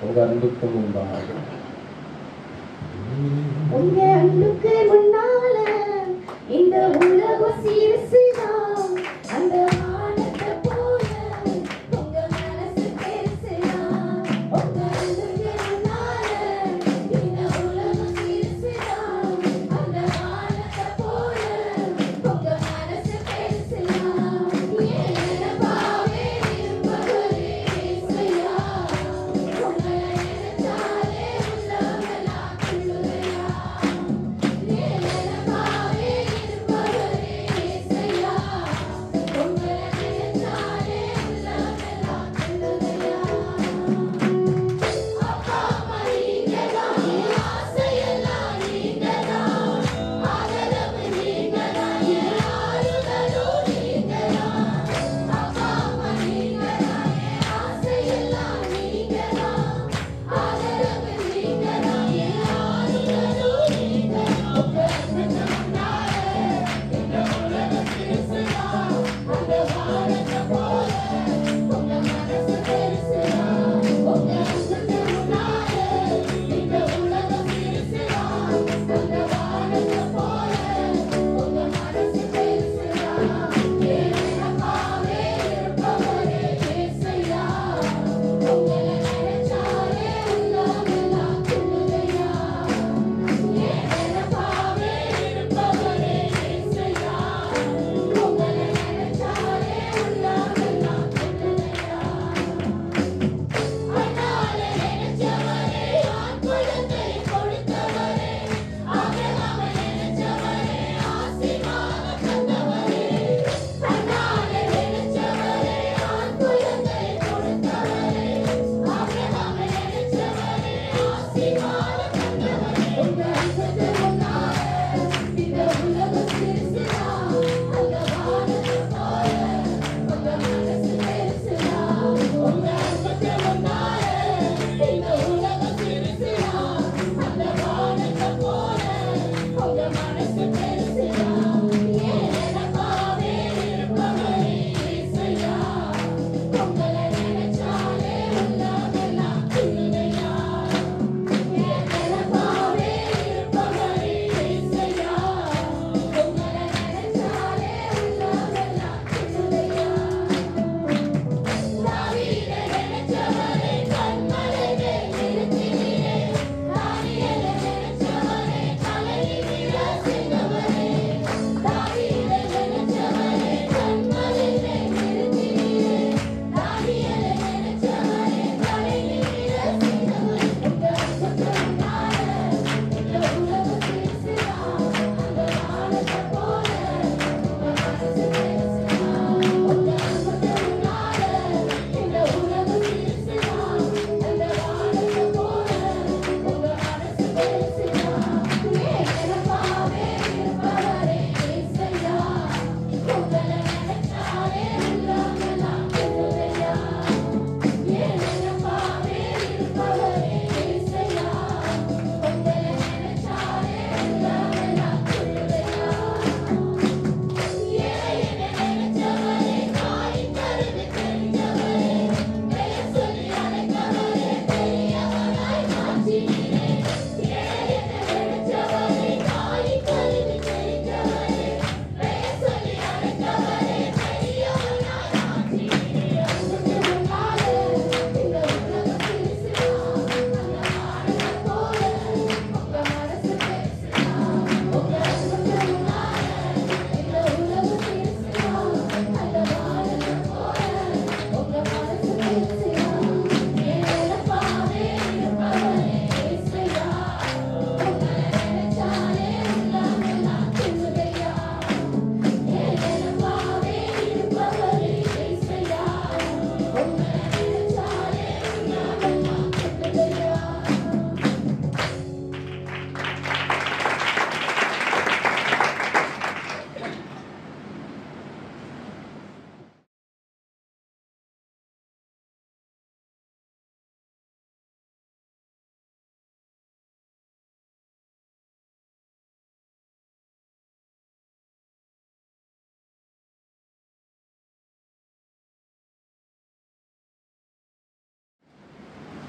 உங்க அன்புக்கு முன்பாக. உங்க அன்புக்கு முன்னால இந்த உலகம் சிறுசுதான், அந்த வானத்தை போல உங்க மனசு பெருசுதான். உங்க அன்புக்கு முன்னால இந்த உலகம் சிறுசுதான், அந்த வானத்தை போல உங்க மனசு பெருசுதான். ஏனப்பாவே இருப்பவரே இயேசுயா, உங்களை நினைச்சாலே உள்ளமெல்லாம் துள்ளுதையா. ஏனப்பாவே இருப்பவரே இயேசுயா,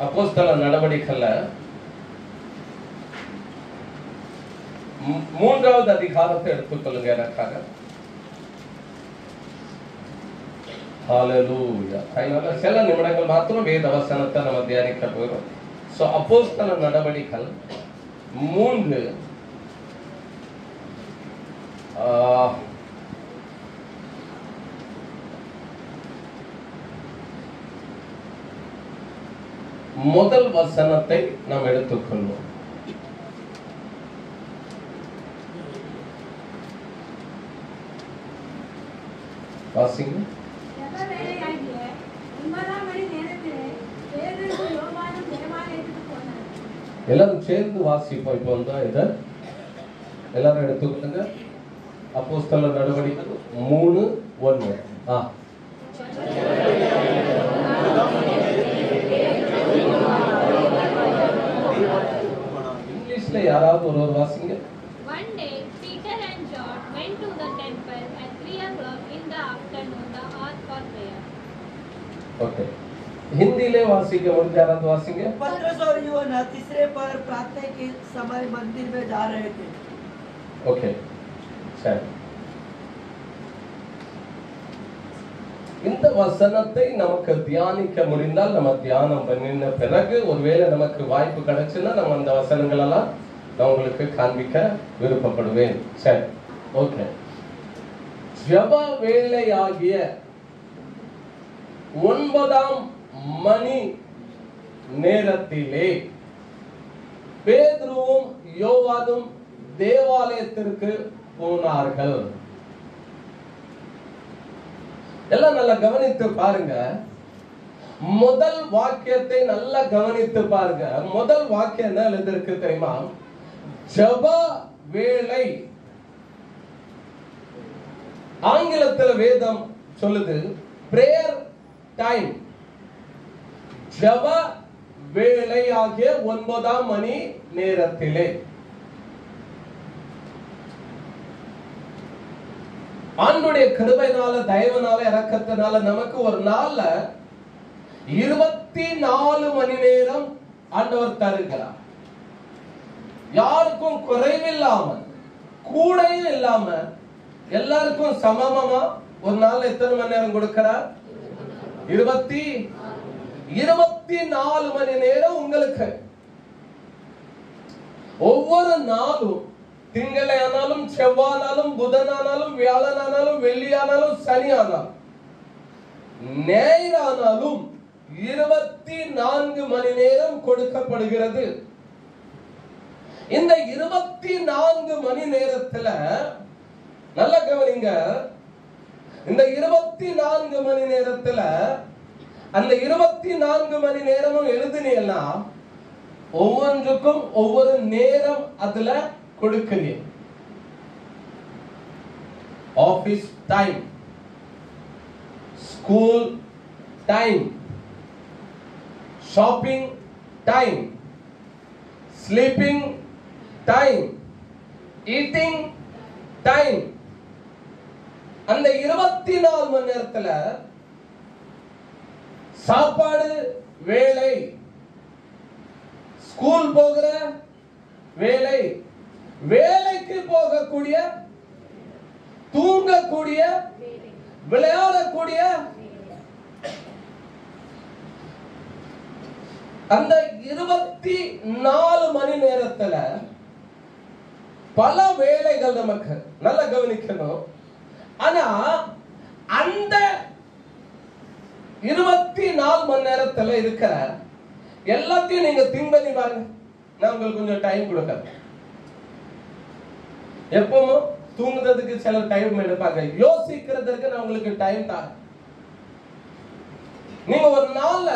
அப்போஸ்தல நடவடிக்கையில 3வது அதிகாரத்தை எடுத்துக்கொள்ளுங்க எனக்காக. ஹalleluya. அதனால சில நிமிடங்கள் மாத்திரம் வேத வசனத்தை நம்ம தியானிக்க போகிறோம். சோ அப்போஸ்தல நடவடிக்கைகள் 3 முதல் வசனத்தை நாம் எடுத்துக்கொள்வோம். வாசிங்க. எல்லாரும் சேர்ந்து வாசிப்போம். இப்போ இதை எல்லாரும் எடுத்துக்கொள்ளுங்க. அப்போஸ்தல நடவடிக்கை 3:1. இங்கிலீஷ்ல யாராவது ஒரு வாசிங்க. One day Peter and John went to the temple at 3 o'clock in the afternoon, the hour for prayer. Okay. Hindi वासी के मुझे याराद वासींगे. पतरस और यूहन्ना तीसरे पर प्रार्थना के समय मंदिर में जा रहे थे. ओके. சரி. இந்த வசனத்தை நமக்கு தியானிக்க முடிந்தால் நம்ம தியானம் பண்ணின பிறகு ஒருவேளை நமக்கு வாய்ப்பு கிடைச்சுன்னா நம்ம அந்த வசனங்கள் எல்லாம் நான் உங்களுக்கு காண்பிக்க விருப்பப்படுவேன். சரி. ஓகே. ஜெப வேளையாகிய 9ஆம் மணி நேரத்திலே பேதுருவும் யோவானும் தேவாலயத்திற்கு போனார்கள். எல்லாம் நல்லா கவனித்து பாருங்க. முதல் வாக்கியத்தை நல்லா கவனித்து பாருங்க. முதல் வாக்கியம் என்ன எழுதிருக்கு தெரியுமா? ஜெப வேளை. ஆங்கிலத்தில் வேதம் சொல்லுது பிரேயர் டைம். ஜெப வேளை ஆகிய 9ஆம் மணி நேரத்திலே. ஆண்டுடைய கிருபையினால தயவுனால இரக்கத்தினால நமக்கு ஒரு நாள்ல 24 மணி நேரம் ஆண்டவர் தருகிறார். யாருக்கும் குறைவில்லாம கூடையும் இல்லாம எல்லாருக்கும் சமமா ஒரு நாள் எத்தனை மணி நேரம் கொடுக்கிறார்? 24 மணி நேரம் உங்களுக்கு. ஒவ்வொரு நாளும் திங்களை ஆனாலும் செவ்வானாலும் புதனானாலும் வியாழனானாலும் வெள்ளியானாலும் சனியானாலும் ஞாயிறானாலும் 24 மணி நேரம் கொடுக்கப்படுகிறது. இந்த 24 மணி நேரத்துல நல்ல கவனிங்க. இந்த 24 மணி நேரத்துல அந்த 24 மணி நேரமும் எழுதினீங்கன்னா ஒவ்வொன்றுக்கும் ஒவ்வொரு நேரம் அதுல கொடுக்கிறீங்க. Office time, school time, shopping time, sleeping time, eating time. அந்த 24 மணி நேரத்துல சாப்பாடு வேலை, ஸ்கூல் போகிற வேலை, வேலைக்கு போகக்கூடிய, தூங்கக்கூடிய, விளையாடக்கூடிய அந்த 24 மணி நேரத்துல பல வேலைகள் நமக்கு நல்லா கவனிக்கணும். ஆனா அந்த 24 மணி நேரத்துல இருக்கிற எல்லாத்தையும் நீங்க திங்க் பண்ணி பாருங்க. நான் உங்களுக்கு கொஞ்சம் டைம் கொடுக்கிறேன். எப்பவும் தூங்குறதுக்கு சில டைம் எடுப்பாங்க, யோசிக்கிறதுக்கு நான் உங்களுக்கு டைம் தரேன். நீங்க ஒரு நாள்ல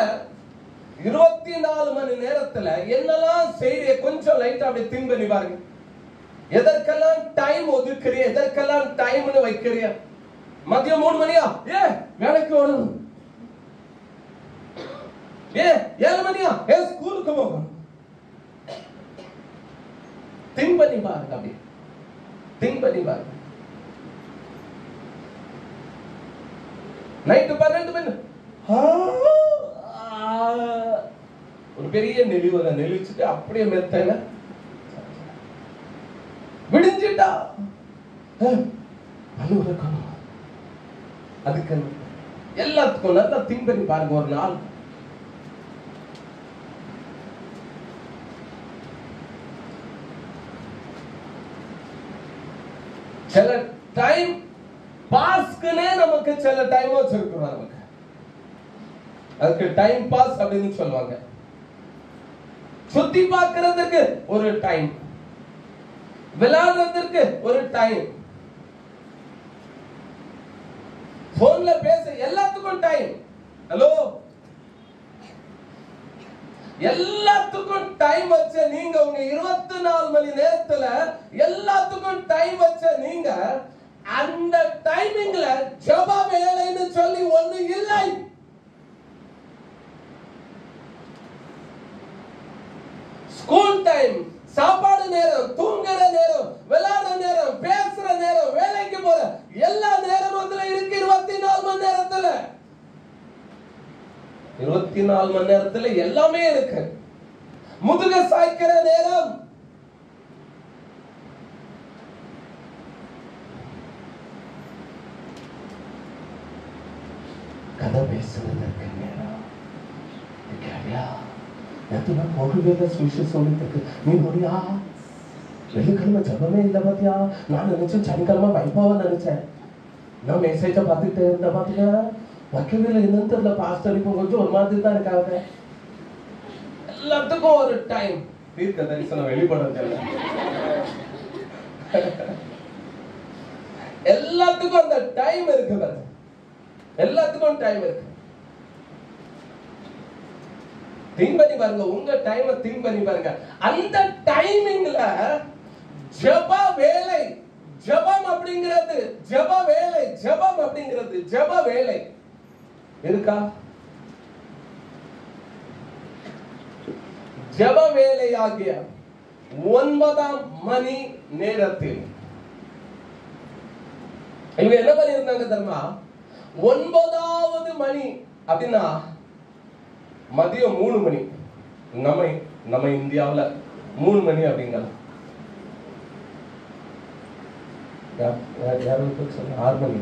24 மணி நேரத்துல என்னெல்லாம் செய்ய கொஞ்சம் லைட்டா அப்படி திங்க் பண்ணி பாருங்க. எதற்கெல்லாம் டைம் ஒதுக்குறிய, எதற்கெல்லாம் டைம்னு வைக்கிறிய? மதியம் 3 மணியா? வேலைக்கு ஓடணும். 7 மணியா? ஸ்கூலுக்கு போகணும். திங்க் பண்ணி பாருங்க. அப்படி திங்க் பண்ணி பாருங்க. நைட்டு 12 மணி பெரிய நெளிவலை நெளிச்சுட்டு அப்படியே மெத்தையில விடிஞ்சிட்டா அலுவலகம். அதுக்கு எல்லாத்துக்கும் நல்லா திங்க் பண்ணி பாருங்க. ஒரு நாள் சில டைம் பாஸ்க்குனே நமக்கு சில டைம் வச்சிருக்கிறோம். நமக்கு அதுக்கு டைம் பாஸ் அப்படின்னு சொல்லுவாங்க. சுத்தி பார்க்கிறதுக்கு ஒரு டைம், விளையாடுறதுக்கு ஒரு டைம், போன்ல பேச எல்லாத்துக்கும் டைம். ஹலோ, எல்லாத்துக்கும் டைம் வச்ச நீங்க உங்க 24 மணி நேரத்துல எல்லாத்துக்கும் டைம் வச்ச நீங்க அந்த டைமிங்ல ஜெப வேலைன்னு சொல்லி ஒண்ணு இல்லை. ஸ்கூல் டைம், சாப்பாடு நேரம், தூங்குற நேரம், விளையாடுற நேரம், பேசுற நேரம், வேலைக்கு போற எல்லா நேரமும் அதுல இருக்கு. 24 மணி நேரத்துல 24 மணி நேரத்துல எல்லாமே இருக்கு. முதுக சாய்க்கிற நேரம், கதை பேசுறதுக்கு நேரம், சுவிசேஷத்துக்கு நீ நோடியா வெள்ளிக்கிழமை ஜபமே இல்லை பாத்தியா. நான் நினைச்சேன் சனிக்கிழமை வைபாவா நினைச்சேன். நான் மெசேஜ பார்த்துட்டு இருந்த பாத்தீங்க வைக்கவே இல்லை. என்னன்னு தெரியல, பாஸ்டர் இப்போ கொஞ்சம் ஒரு மாதிரி தான் இருக்காங்க. எல்லாத்துக்கும் ஒரு டைம். தீர்க்க தரிசனம் வெளிப்படுறது எல்லாத்துக்கும் அந்த டைம் இருக்கு. எல்லாத்துக்கும் டைம் இருக்கு. திங்க் பண்ணி பாருங்க, உங்க டைமை திங்க் பண்ணி பாருங்க. அந்த டைமிங்ல ஜெப வேலை, ஜெபம் அப்படிங்கிறது, ஜெப வேலை, ஜெபம் அப்படிங்கிறது, ஜெப வேலை இருக்கா? ஜெப வேலையாகிய 9ஆம் மணி நேரத்தில் இவங்க என்ன பண்ணிருந்தாங்க தெரியுமா? 9வது மணி அப்படின்னா மதியம் 3 மணி. நம்ம இந்தியாவுல 3 மணி அப்படிங்கலாம். 6 மணி.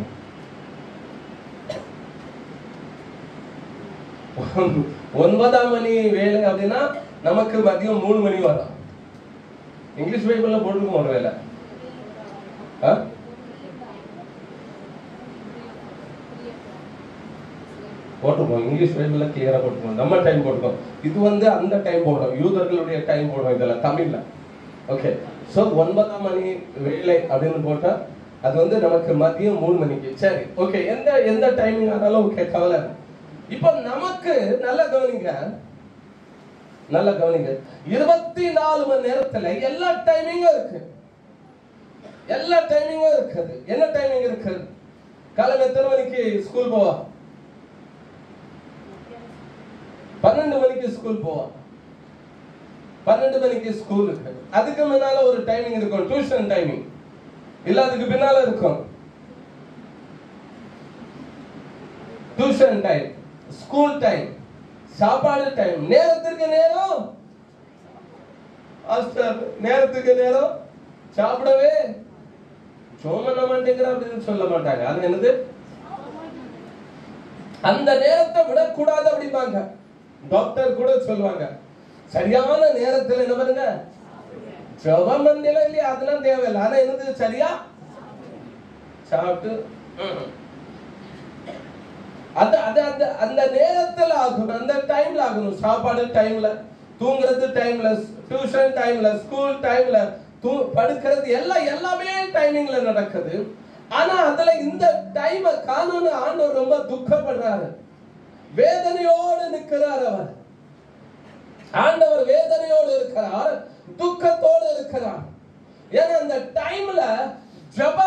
9ஆம் மணி வேலை அப்படின்னா நமக்கு மதியம் 3 மணி வரும். இங்கிலீஷ் பைபிள்ல போட்டுருக்கோம் ஒரு வேலை. போட்டுருக்கோம், இங்கிலீஷ் பைபிள்ல கிளியரா போட்டுருக்கோம். நம்ம டைம் போட்டுருக்கோம். இது அந்த டைம் போடுறோம், யூதர்களுடைய டைம் போடுறோம் இதுல தமிழ்ல. ஓகே, சோ 9ஆம் மணி வேலை அப்படின்னு போட்டா அது நமக்கு மதியம் 3 மணிக்கு. சரி, ஓகே, எந்த டைமிங் ஆனாலும் ஓகே, கவலை. இப்போ நமக்கு நல்ல கவனிங்க, 24 மணி நேரத்துல எல்லா டைமிங்கும் இருக்கு. எல்லா டைமிங்கும் இருக்குது. என்ன டைமிங் இருக்கு? காலையில எத்தனை மணிக்கு ஸ்கூல் போவா? 12 மணிக்கு ஸ்கூல் போவா. 12 மணிக்கு ஸ்கூல் இருக்கு. அதுக்கு முன்னால ஒரு டைமிங் இருக்கும், டியூஷன் டைமிங். இல்ல அதுக்கு பின்னால இருக்கும் டியூஷன் டைம், ஸ்கூல் டைம், சாப்பாடு டைம். நேரத்துக்கு நேரம், நேரத்துக்கு நேரம் சாப்பிடவே சோமன மாட்டேங்கிற அப்படின்னு சொல்ல மாட்டாங்க. அது என்னது? அந்த நேரத்தை விடக்கூடாது அப்படிம்பாங்க. டாக்டர் கூட சொல்லுவாங்க, சரியான நேரத்தில் என்ன பண்ணுங்க, ஜெபம் பண்ணல இல்லையா அதெல்லாம் தேவையில்லை. ஆனா என்னது? சரியா சாப்பிட்டு அந்த நேரத்தில் ஆகணும், அந்த டைம்ல ஆகணும். சாப்பாடு டைம்ல, தூங்குறது டைம்ல, டியூஷன் டைம்ல, ஸ்கூல் டைம்ல, படுக்கிறது எல்லாமே டைமிங்ல நடக்குது. ஆனா அதுல இந்த டைம் காணும்னு ஆண்டவர் ரொம்ப துக்கப்படுறாரு, வேதனையோடு நிற்கிறார். அவர் ஆண்டவர் வேதனையோடு இருக்கிறார், துக்கத்தோடு இருக்கிறார். ஏன்னா அந்த டைம்ல ஜெப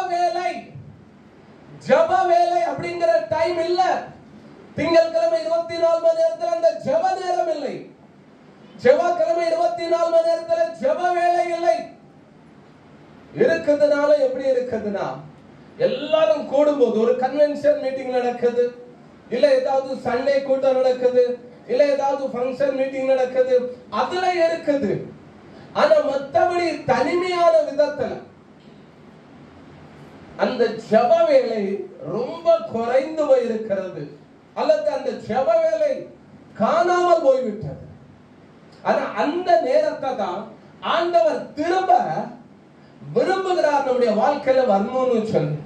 வேலை அப்படிங்கிற டைம் இல்ல. திங்கட்கிழமை 24 மணி நேரத்துல அந்த ஜெப நேரம் இல்லை. செவ்வாய்க்கிழமை 24 மணி நேரத்துல ஜெப வேலை இல்லை. இருக்குதுனால எப்படி இருக்குதுன்னா, எல்லாரும் கூடும்போது ஒரு கன்வென்ஷன் மீட்டிங் நடக்குது, இல்ல ஏதாவது சண்டே கூட்டம் நடக்குது, இல்ல ஏதாவது ஃபங்க்ஷன் மீட்டிங் நடக்குது, அதுல இருக்குது. ஆனா மற்றபடி தனிமையான விதத்துல அந்த ஜெப வேலை ரொம்ப குறைந்து போயிருக்கிறது, அல்லது அந்த ஜெப வேலை காணாமல் போய்விட்டது. ஆனா அந்த நேரத்தை தான் ஆண்டவர் திரும்ப விரும்புகிறார் நம்முடைய வாழ்க்கையில வரணும்னு சொல்லி.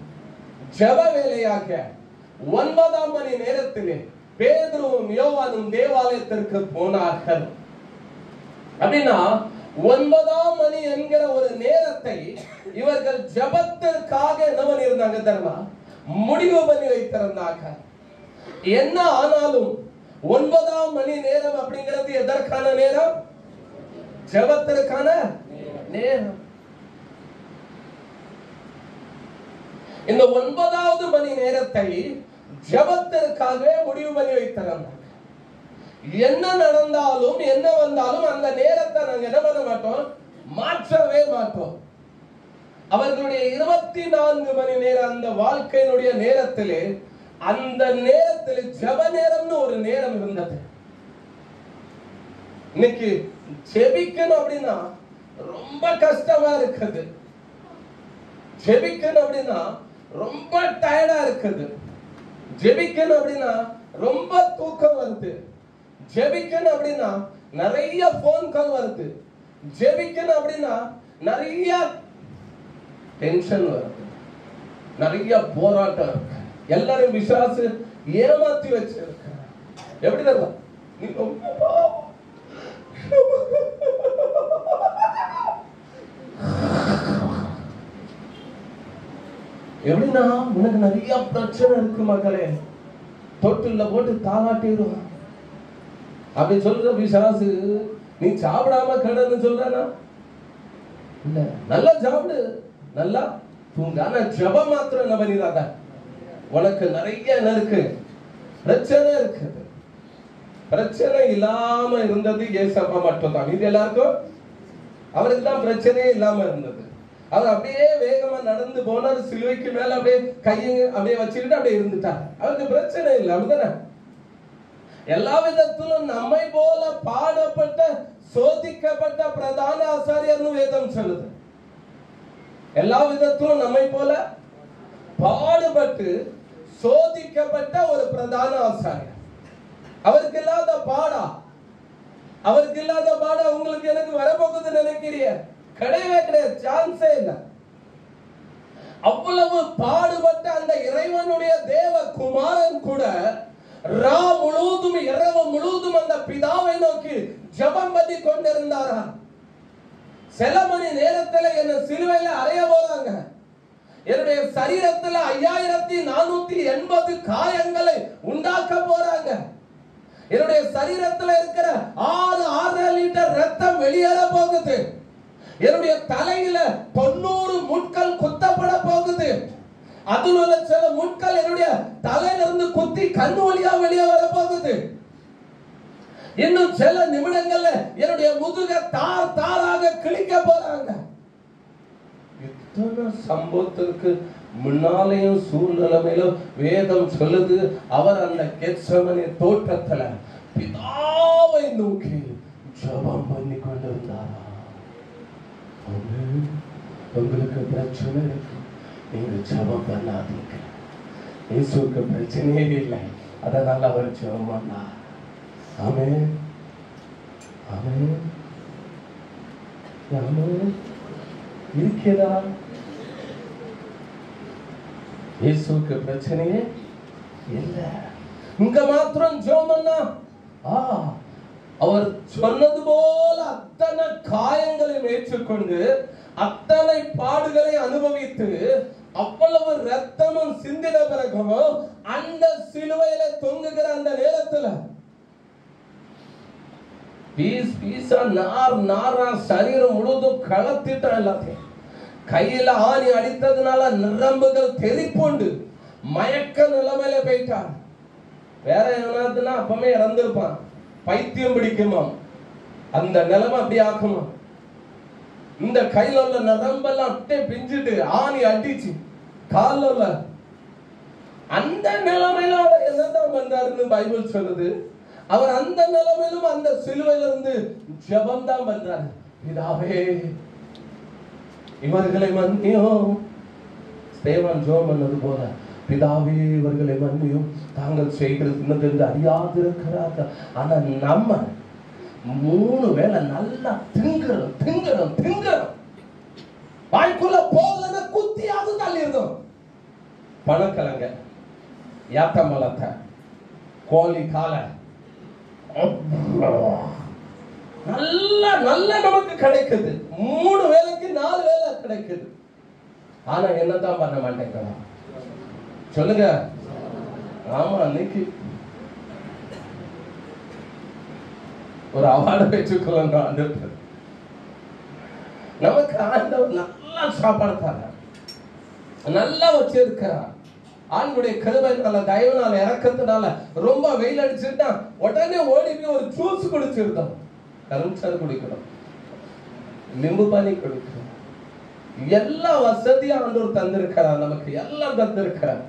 ஜெப வேலையாக 9ஆம் மணி நேரத்திலே பேதுருவும் யோவானும் தேவாலயத்திற்கு போனார்கள். அப்படின்னா 9ஆம் மணி என்கிற ஒரு நேரத்தை இவர்கள் ஜெபத்திற்காக என்ன பண்ணியிருந்தாங்க தெரியுமா? முடிவு பண்ணி வைத்திருந்தாங்க. என்ன ஆனாலும் 9ஆம் மணி நேரம் அப்படிங்கிறது எதற்கான நேரம்? ஜெபத்திற்கான நேரம். இந்த 9வது மணி நேரத்தை ஜெபத்திற்காகவே முடிவு பண்ணி வைத்திருந்தாங்க. என்ன நடந்தாலும் என்ன வந்தாலும் அந்த நேரத்தை நாங்க என்ன பண்ண மாட்டோம், மாற்றவே மாட்டோம். அவர்களுடைய 24 மணி நேரம் அந்த வாழ்க்கையினுடைய நேரத்திலே அந்த நேரத்தில் ஜெப நேரம்னு ஒரு நேரம் இருந்தது. இன்னைக்கு ஜெபிக்கணும் அப்படின்னா ரொம்ப கஷ்டமா இருக்குது. ஜெபிக்கணும் அப்படின்னா ரொம்ப டயர்டா இருக்குது. ஜெபிக்கணும் அப்படின்னா ரொம்ப தூக்கம் வருது. ஜெபிக்கணும் அப்படின்னா நிறைய போன் கால் வருது. ஜெபிக்கணும் அப்படின்னா நிறைய டென்ஷன் வருது, நிறைய போராட்டம் இருக்கு. எல்லாரும் விசுவாசு ஏமாத்தி வச்சிருக்க. எப்படி தரலாம்? நீ ரொம்ப எப்படின்னா உனக்கு நிறைய பிரச்சனை இருக்கு மகளே, தொட்டில போட்டு தாளாட்டிடுவான். அப்படி சொல்ற விசுவாசு நீ சாப்பிடாம கடன்னு சொல்றா? இல்ல, நல்லா சாப்பிடு, நல்லா தூங்க. ஆனா ஜெபம் மாத்திரம் என்ன பண்ணிடாத. உனக்கு நிறைய என்ன இருக்கு, பிரச்சனை இருக்குது. பிரச்சனை இல்லாம இருந்தது ஏசப்பா மட்டும்தான். இது எல்லாருக்கும் அவருக்கு தான் பிரச்சனையே இல்லாம இருந்தது. அவர் அப்படியே வேகமா நடந்து போனார், சிலுவைக்கு மேல அப்படியே கையை அப்படியே வச்சுக்கிட்டு அப்படியே இருந்துட்டார். அவருக்கு பிரச்சனை இல்லை, அப்படிதானே? எல்லா விதத்திலும் நம்மை போல பாடப்பட்ட சோதிக்கப்பட்ட பிரதான ஆசாரியர்னு வேதம் சொல்லுது. எல்லா விதத்திலும் நம்மை போல பாடுபட்டு சோதிக்கப்பட்ட ஒரு பிரதான ஆசாரியர். அவருக்கு இல்லாத பாடா, அவருக்கு இல்லாத பாடா உங்களுக்கு எனக்கு வரப்போகுது நினைக்கிறீ? கிடையவே கிடையாது, சான்ஸே இல்லை. அவ்வளவு பாடுபட்ட அந்த இறைவனுடைய தேவ குமாரன் கூட ரா முழுவதும் இரவு முழுவதும் அந்த பிதாவை நோக்கி ஜெபம் பண்ணி கொண்டிருந்தாரா? சில மணி நேரத்துல என்ன சிலுவையில அறைய போறாங்க, என்னுடைய சரீரத்துல 5480 காயங்களை உண்டாக்க போறாங்க, என்னுடைய சரீரத்துல இருக்கிற 6.5 லிட்டர் ரத்தம் வெளியேற போகுது, என்னுடைய தலையில 90 முட்கள் குத்தப்பட போகுது, அதுல உள்ள சில முட்கள் என்னுடைய தலையிலிருந்து குத்தி கண்ணு வழியா வெளியே வர போகுது, இன்னும் சில நிமிடங்கள்ல என்னுடைய முதுக தார் தாராக கிழிக்க போறாங்க. இத்தனை சம்பவத்திற்கு முன்னாலேயும் சூழ்நிலையிலும் வேதம் சொல்லுது, அவர் அந்த கெத்செமனே தோட்டத்துல பிதாவை நோக்கி ஜெபம் பண்ணி கொண்டிருந்தாரா? உங்களுக்கு பிரச்சனை இருக்கு, நீங்க ஜெபம் பண்ணாதீங்க. இயேசுவுக்கு பிரச்சனையே இல்லை, அதனால அவர் ஜெபம் பண்ணார். ஆமென், ஆமென், ஆமென். இருக்கிறதா? இயேசுவுக்கு பிரச்சனையே இல்லை. இங்க மாத்திரம் ஜெபம் பண்ணா அவர் சொன்னது போல அத்தனை காயங்களை ஏற்றுக்கொண்டு அத்தனை பாடுகளை அனுபவித்து அவ்வளவு ரத்தமும் சிந்தின பிறகும் அந்த சிலுவையில தொங்குகிற அந்த நேரத்துல பீஸ் பீஸா நார் நாரா சரீரம் முழுவதும் கலத்திட்டான். எல்லாத்தையும் கையில ஆணி அடித்ததுனால நரம்புகள் தெரிப்புண்டு மயக்க நிலைமையில போயிட்டான். வேற எவனாதுன்னா அப்பமே இறந்திருப்பான், பைத்தியம் பிடிக்குமா, அந்த நிலைமை அப்படி ஆக்குமா. இந்த கையில உள்ள நரம்பெல்லாம் அப்படியே பிஞ்சிட்டு ஆணி அடிச்சு காலில் அந்த நிலைமையில அவர் என்னதான் பண்றாருன்னு பைபிள் சொல்லுது. அவர் அந்த நிலைமையிலும் அந்த சிலுவையிலிருந்து ஜெபம் தான் பண்றார். பிதாவே இவர்களை மன்னியும். ஸ்தேவான் ஜெபம் பண்ணது போல, பிதாவே இவர்களை மன்னியும், தாங்கள் செய்கிறது அறியாதிருக்கிறார்கள். ஆனா நம்ம 3 வேளை நல்லா திங்கணும். வாய்க்குள்ள போகலன்னா குத்தியாவது தள்ளிருந்தோம். பணக்கிழங்க, யாத்தம்பழத்தை, கோழி காலை நல்ல நமக்கு கிடைக்குது. 3 வேளைக்கு 4 வேளை கிடைக்குது. ஆனா என்னதான் பண்ண மாட்டேங்கிறோம் சொல்லுங்க. ஆமா, அன்னைக்கு ஒரு அவார்டு பெற்றுக்கொள்ள நமக்கு ஆண்டவர் நல்லா சாப்பாடு தர, நல்லா வச்சிருக்கிறார். ஆண்டுடைய கிருபையினால, தயவுனால, இறக்கத்தினால ரொம்ப வெயில் அடிச்சுட்டா உடனே ஓடி போய் ஒரு ஜூஸ் குடிச்சிருந்தோம். கரும்சாறு குடிக்கணும், லிம்பு பானி குடிக்கணும். எல்லா வசதியும் ஆண்டவர் தந்திருக்கிறார், நமக்கு எல்லாம் தந்திருக்கிறார்.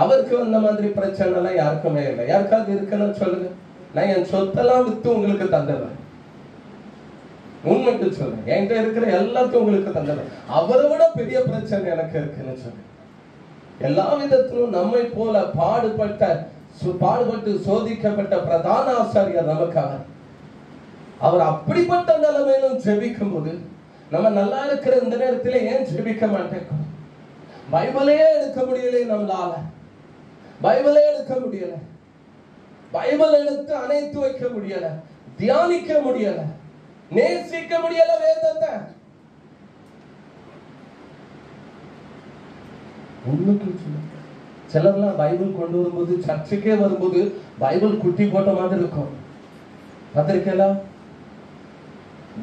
அவருக்கு அந்த மாதிரி பிரச்சனை எல்லாம் யாருக்குமே இல்லை. யாருக்காவது இருக்குன்னு சொல்லுங்க. நான் என் சொத்தெல்லாம் வித்து உங்களுக்கு தந்துடுறேன். உண்மைக்கு சொல்றேன், என்கிட்ட இருக்கிற எல்லாத்தையும் உங்களுக்கு தந்துடுறேன். அவரை விட பெரிய பிரச்சனை எனக்கு இருக்குன்னு சொல்றேன். எல்லா விதத்திலும் நம்மை போல பாடுபட்டு சோதிக்கப்பட்ட பிரதான ஆசாரியர் நமக்கு அவர் அப்படிப்பட்ட நிலைமையிலும் ஜெபிக்கும் போது நம்ம நல்லா இருக்கிற இந்த நேரத்துல ஏன் ஜெபிக்க மாட்டேங்கிறோம்? பைபிளே எடுக்க முடியல, நம்மளால பைபிளே எடுக்க முடியல, பைபிள் எடுத்து அணைத்து வைக்க முடியல, தியானிக்க முடியல, நேசிக்க முடியல வேதத்தை. சிலர்லாம் பைபிள் கொண்டு வரும்போது, சர்ச்சுக்கே வரும்போது பைபிள் குட்டி போட்ட மாதிரி இருக்கும். பார்த்திருக்கீங்களா?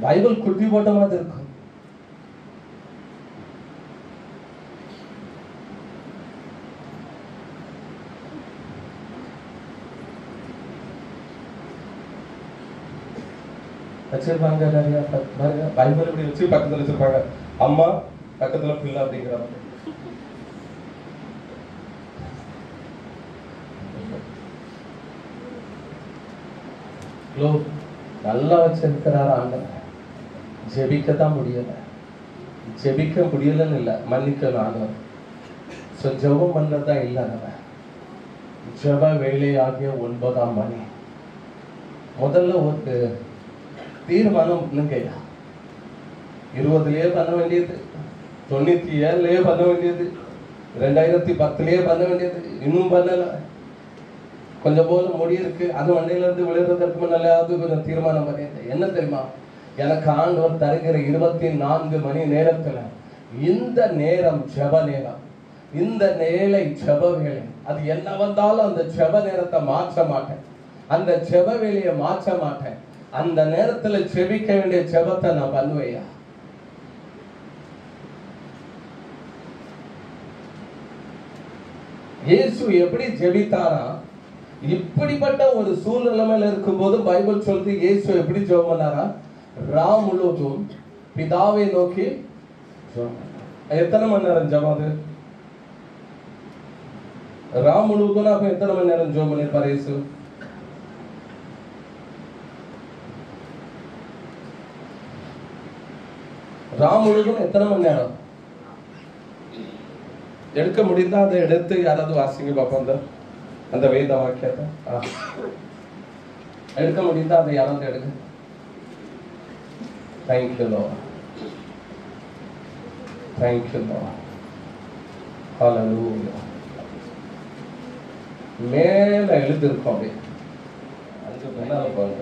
பைபிள் குட்டி போட்ட மாதிரி இருக்கும். வச்சிருப்பாங்க நிறைய. பைபிள் இப்படி வச்சு பக்கத்துல வச்சிருப்பாங்க, அம்மா பக்கத்துல பிள்ளை அப்படிங்கிறாங்க. நல்லா வச்சிருக்கிறார் ஆண்டவர். ஜெபிக்கத்தான் முடியல. ஜெபிக்க முடியலன்னு இல்லை, மன்னிக்கணும் ஆண்டவர். ஜெபம் பண்ணதான் இல்லை. நம்ம ஜெப வேலை ஆகிய 9ஆம் மணி முதல்ல ஒரு தீர்மானம் பண்ணுங்கய்யா. 20லயே பண்ண வேண்டியது, 97லயே பண்ண வேண்டியது, 2010லயே பண்ண வேண்டியது, இன்னும் பண்ணல. கொஞ்சம் போல முடி இருக்கு, அது மண்டையில இருந்து விழுறதற்கு முன்னாலாவது கொஞ்சம் தீர்மானம் பண்ணியது. என்ன தெரியுமா? எனக்கு ஆண்டவர் தருகிற 24 மணி நேரத்துல இந்த நேரம் ஜெப நேரம், இந்த நேலை ஜெப வேலை. அது என்ன வந்தாலும் அந்த ஜெப நேரத்தை மாற்ற மாட்டேன், அந்த ஜெப வேலையை மாற்ற மாட்டேன். அந்த நேரத்துல ஜெபிக்க வேண்டிய ஜெபத்தை நான் பண்ணுவேயா. இயேசு எப்படி ஜெபித்தாரா? இப்படிப்பட்ட ஒரு சூழ்நிலைமையில இருக்கும் போது பைபிள் சொல்றது இயேசு எப்படி ஜெபம் பண்ணாரா? ராம் முழுவதும் பிதாவை நோக்கி எத்தனை மணி நேரம் ஜெபம்? அது ராம் முழுவதும் அப்ப எத்தனை மணி நேரம் ஜெபம் பண்ணிருப்பாரு இயேசு? ராம் முழுவதும் எத்தனை மணி நேரம்? எடுக்க முடிந்தா அதை எடுத்து யாராவது வாசிங்க பார்ப்போம். அந்த வேத வாக்கியத்தை எடுக்க முடிந்தா அதை யாராவது எடுக்க. தேங்க்யூ லார்ட், தேங்க்யூ லார்ட், ஹல்லேலூயா. மேல எழுதிருக்கோம் அப்படியே. அஞ்சு பின்னால போங்க.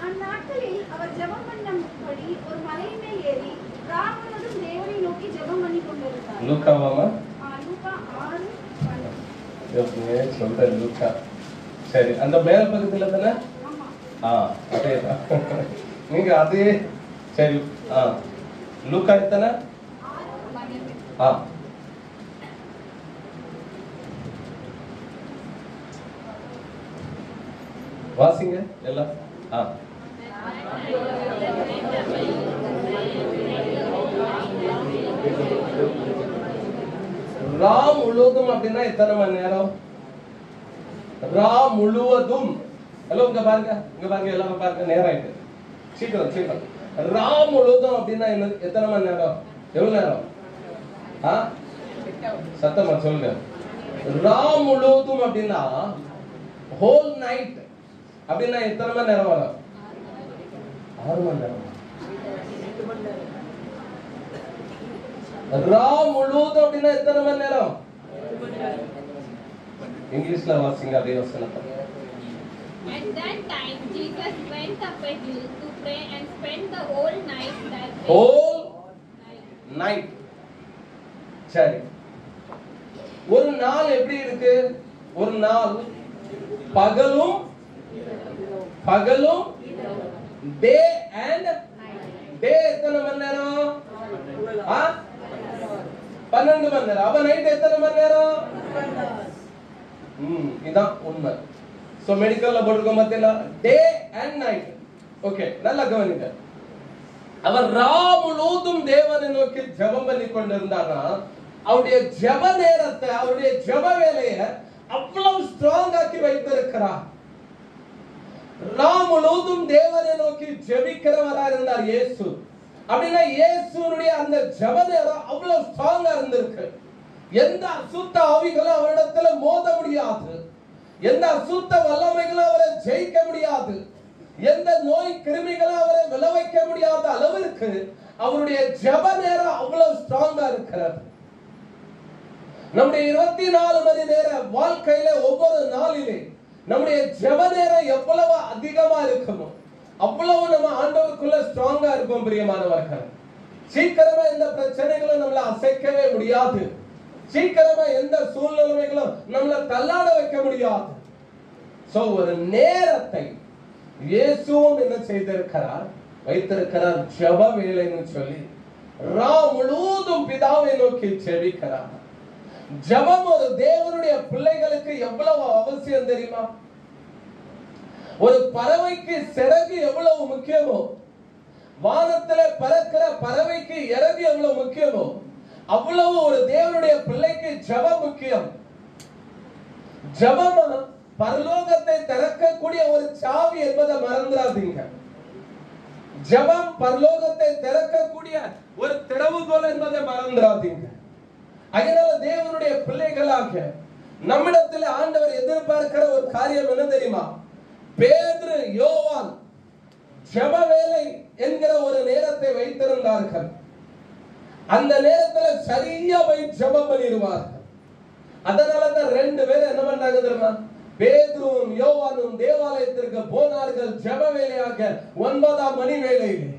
அந்நாட்களில் அவர் ஜெபம் பண்ணும்படி ஒரு மலையின் மேல் ஏறி ராம் முழுவதும் தேவனை நோக்கி ஜெபம் பண்ணி கொண்டிருந்தார். லூக்காவாமா? லூக்கா 6:12. சொல்றேன் லூக்கா. சரி, அந்த மேல் பக்கத்துல தானே? அதேதான். நீங்க அதே. சரி, லூக்கா எத்தனை? வாசிங்க எல்லாம். ராம் முழுவதும் அப்படின்னா எத்தனை மணி நேரம்? ராம் முழுவதும் ஹலோ இங்க பாருங்க எல்லாரும் பாருங்க, நேரம் ஆயிட்டு. சீக்கிரம். ராம் முழுதும் அப்படின்னா என்ன, எத்தனை மணி நேரம், எவ்வளவு நேரம்? சத்தமா சொல்லுங்க. ராம் முழுதும் அப்படின்னா ஹோல் நைட் அப்படின்னா எத்தனை மணி நேரம் வரும்? 6 மணி நேரம். ராம் முழுதும் அப்படின்னா எத்தனை மணி நேரம்? இங்கிலீஷ்ல வாசிங்க அதே வசனத்தை. At that time Jesus went up a hill to pray and spent the whole night that day. Whole night. சரி, ஒரு நாள் எப்படி இருக்கு? ஒரு நாள் பகலும் டே அண்ட் டே எத்தனை மணி நேரம்? 12 மணி நேரம். அப்ப நைட் எத்தனை மணி நேரம்? இதான் உண்மை. சோ மெடிக்கல்ல போட்டுருக்கோம் பார்த்தீங்களா, டே அண்ட் நைட். ஓகே, நல்லா கவனிங்க. அவர் முழுதும் தேவனை நோக்கி ஜெபம் பண்ணி கொண்டிருந்தார்னா அவருடைய ஜெப நேரத்தை, அவருடைய ஜெப வேலையை அவ்வளவு ஸ்ட்ராங் ஆக்கி வைத்திருக்கிறார். முழுதும் தேவனை நோக்கி ஜெபிக்கிறவரா இருந்தார் இயேசு. அப்படின்னா இயேசுனுடைய அந்த ஜெப நேரம் அவ்வளவு ஸ்ட்ராங்கா இருந்திருக்கு. எந்த அசுத்த ஆவிகளும் அவரிடத்துல மோத முடியாது, எந்த அசுத்த வல்லமைகளும் அவரை ஜெயிக்க முடியாது, எந்த நோய் கிருமிகளும் அவரை விளைவிக்க முடியாத அளவிற்கு அவருடைய ஜெப நேரம் அவ்வளவு ஸ்ட்ராங்கா இருக்கிறது. நம்முடைய 24 மணி நேர வாழ்க்கையில ஒவ்வொரு நாளிலே நம்முடைய ஜெப நேரம் எவ்வளவு அதிகமா இருக்குமோ அவ்வளவு நம்ம ஆண்டவருக்குள்ள ஸ்ட்ராங்கா இருக்கும். பிரியமானவர்கள், சீக்கிரமா எந்த பிரச்சனைகளும் நம்மளை அசைக்கவே முடியாது, சீக்கிரமா எந்த சூழ்நிலைகளும் நம்மளை தள்ளாட வைக்க முடியாது. சோ ஒரு நேரத்தை இயேசுவும் என்ன செய்திருக்கிறார், வைத்திருக்கிறார், ஜெப வேளைன்னு சொல்லி முழுதும் பிதாவை நோக்கி ஜெபிக்கிறார். ஜெபம் ஒரு தேவனுடைய பிள்ளைகளுக்கு எவ்வளவு அவசியம் தெரியுமா? ஒரு பறவைக்கு சிறகு எவ்வளவு முக்கியமோ, வானத்திலே பறக்கிற பறவைக்கு இறகு எவ்வளவு முக்கியமோ அவ்வளவு ஒரு தேவனுடைய பிள்ளைக்கு ஜெபம் முக்கியம். ஜெபம் பரலோகத்தை திறக்கக்கூடிய ஒரு சாவி என்பதை மறந்துடாதீங்க. ஜெபம் பரலோகத்தை திறக்கக்கூடிய ஒரு திறவுகோல் என்பதை மறந்துடாதீங்க. அதனால தேவனுடைய பிள்ளைகளாக நம்மிடத்தில் ஆண்டவர் எதிர்பார்க்கிற ஒரு காரியம் என்ன தெரியுமா? பேதுரு, யோவான் ஜெப வேலை என்கிற ஒரு நேரத்தை வைத்திருந்தார்கள். அந்த நேரத்தில் சரியா போய் ஜெபம் பண்ணிடுவார்கள். அதனாலதான் 2 பேர் என்ன பண்ணாங்க தெரியுமா? பேதுருவும் யோவானும் தேவாலயத்திற்கு போனார்கள் ஜெப வேலையாக 9ஆம் மணி வேளையிலே.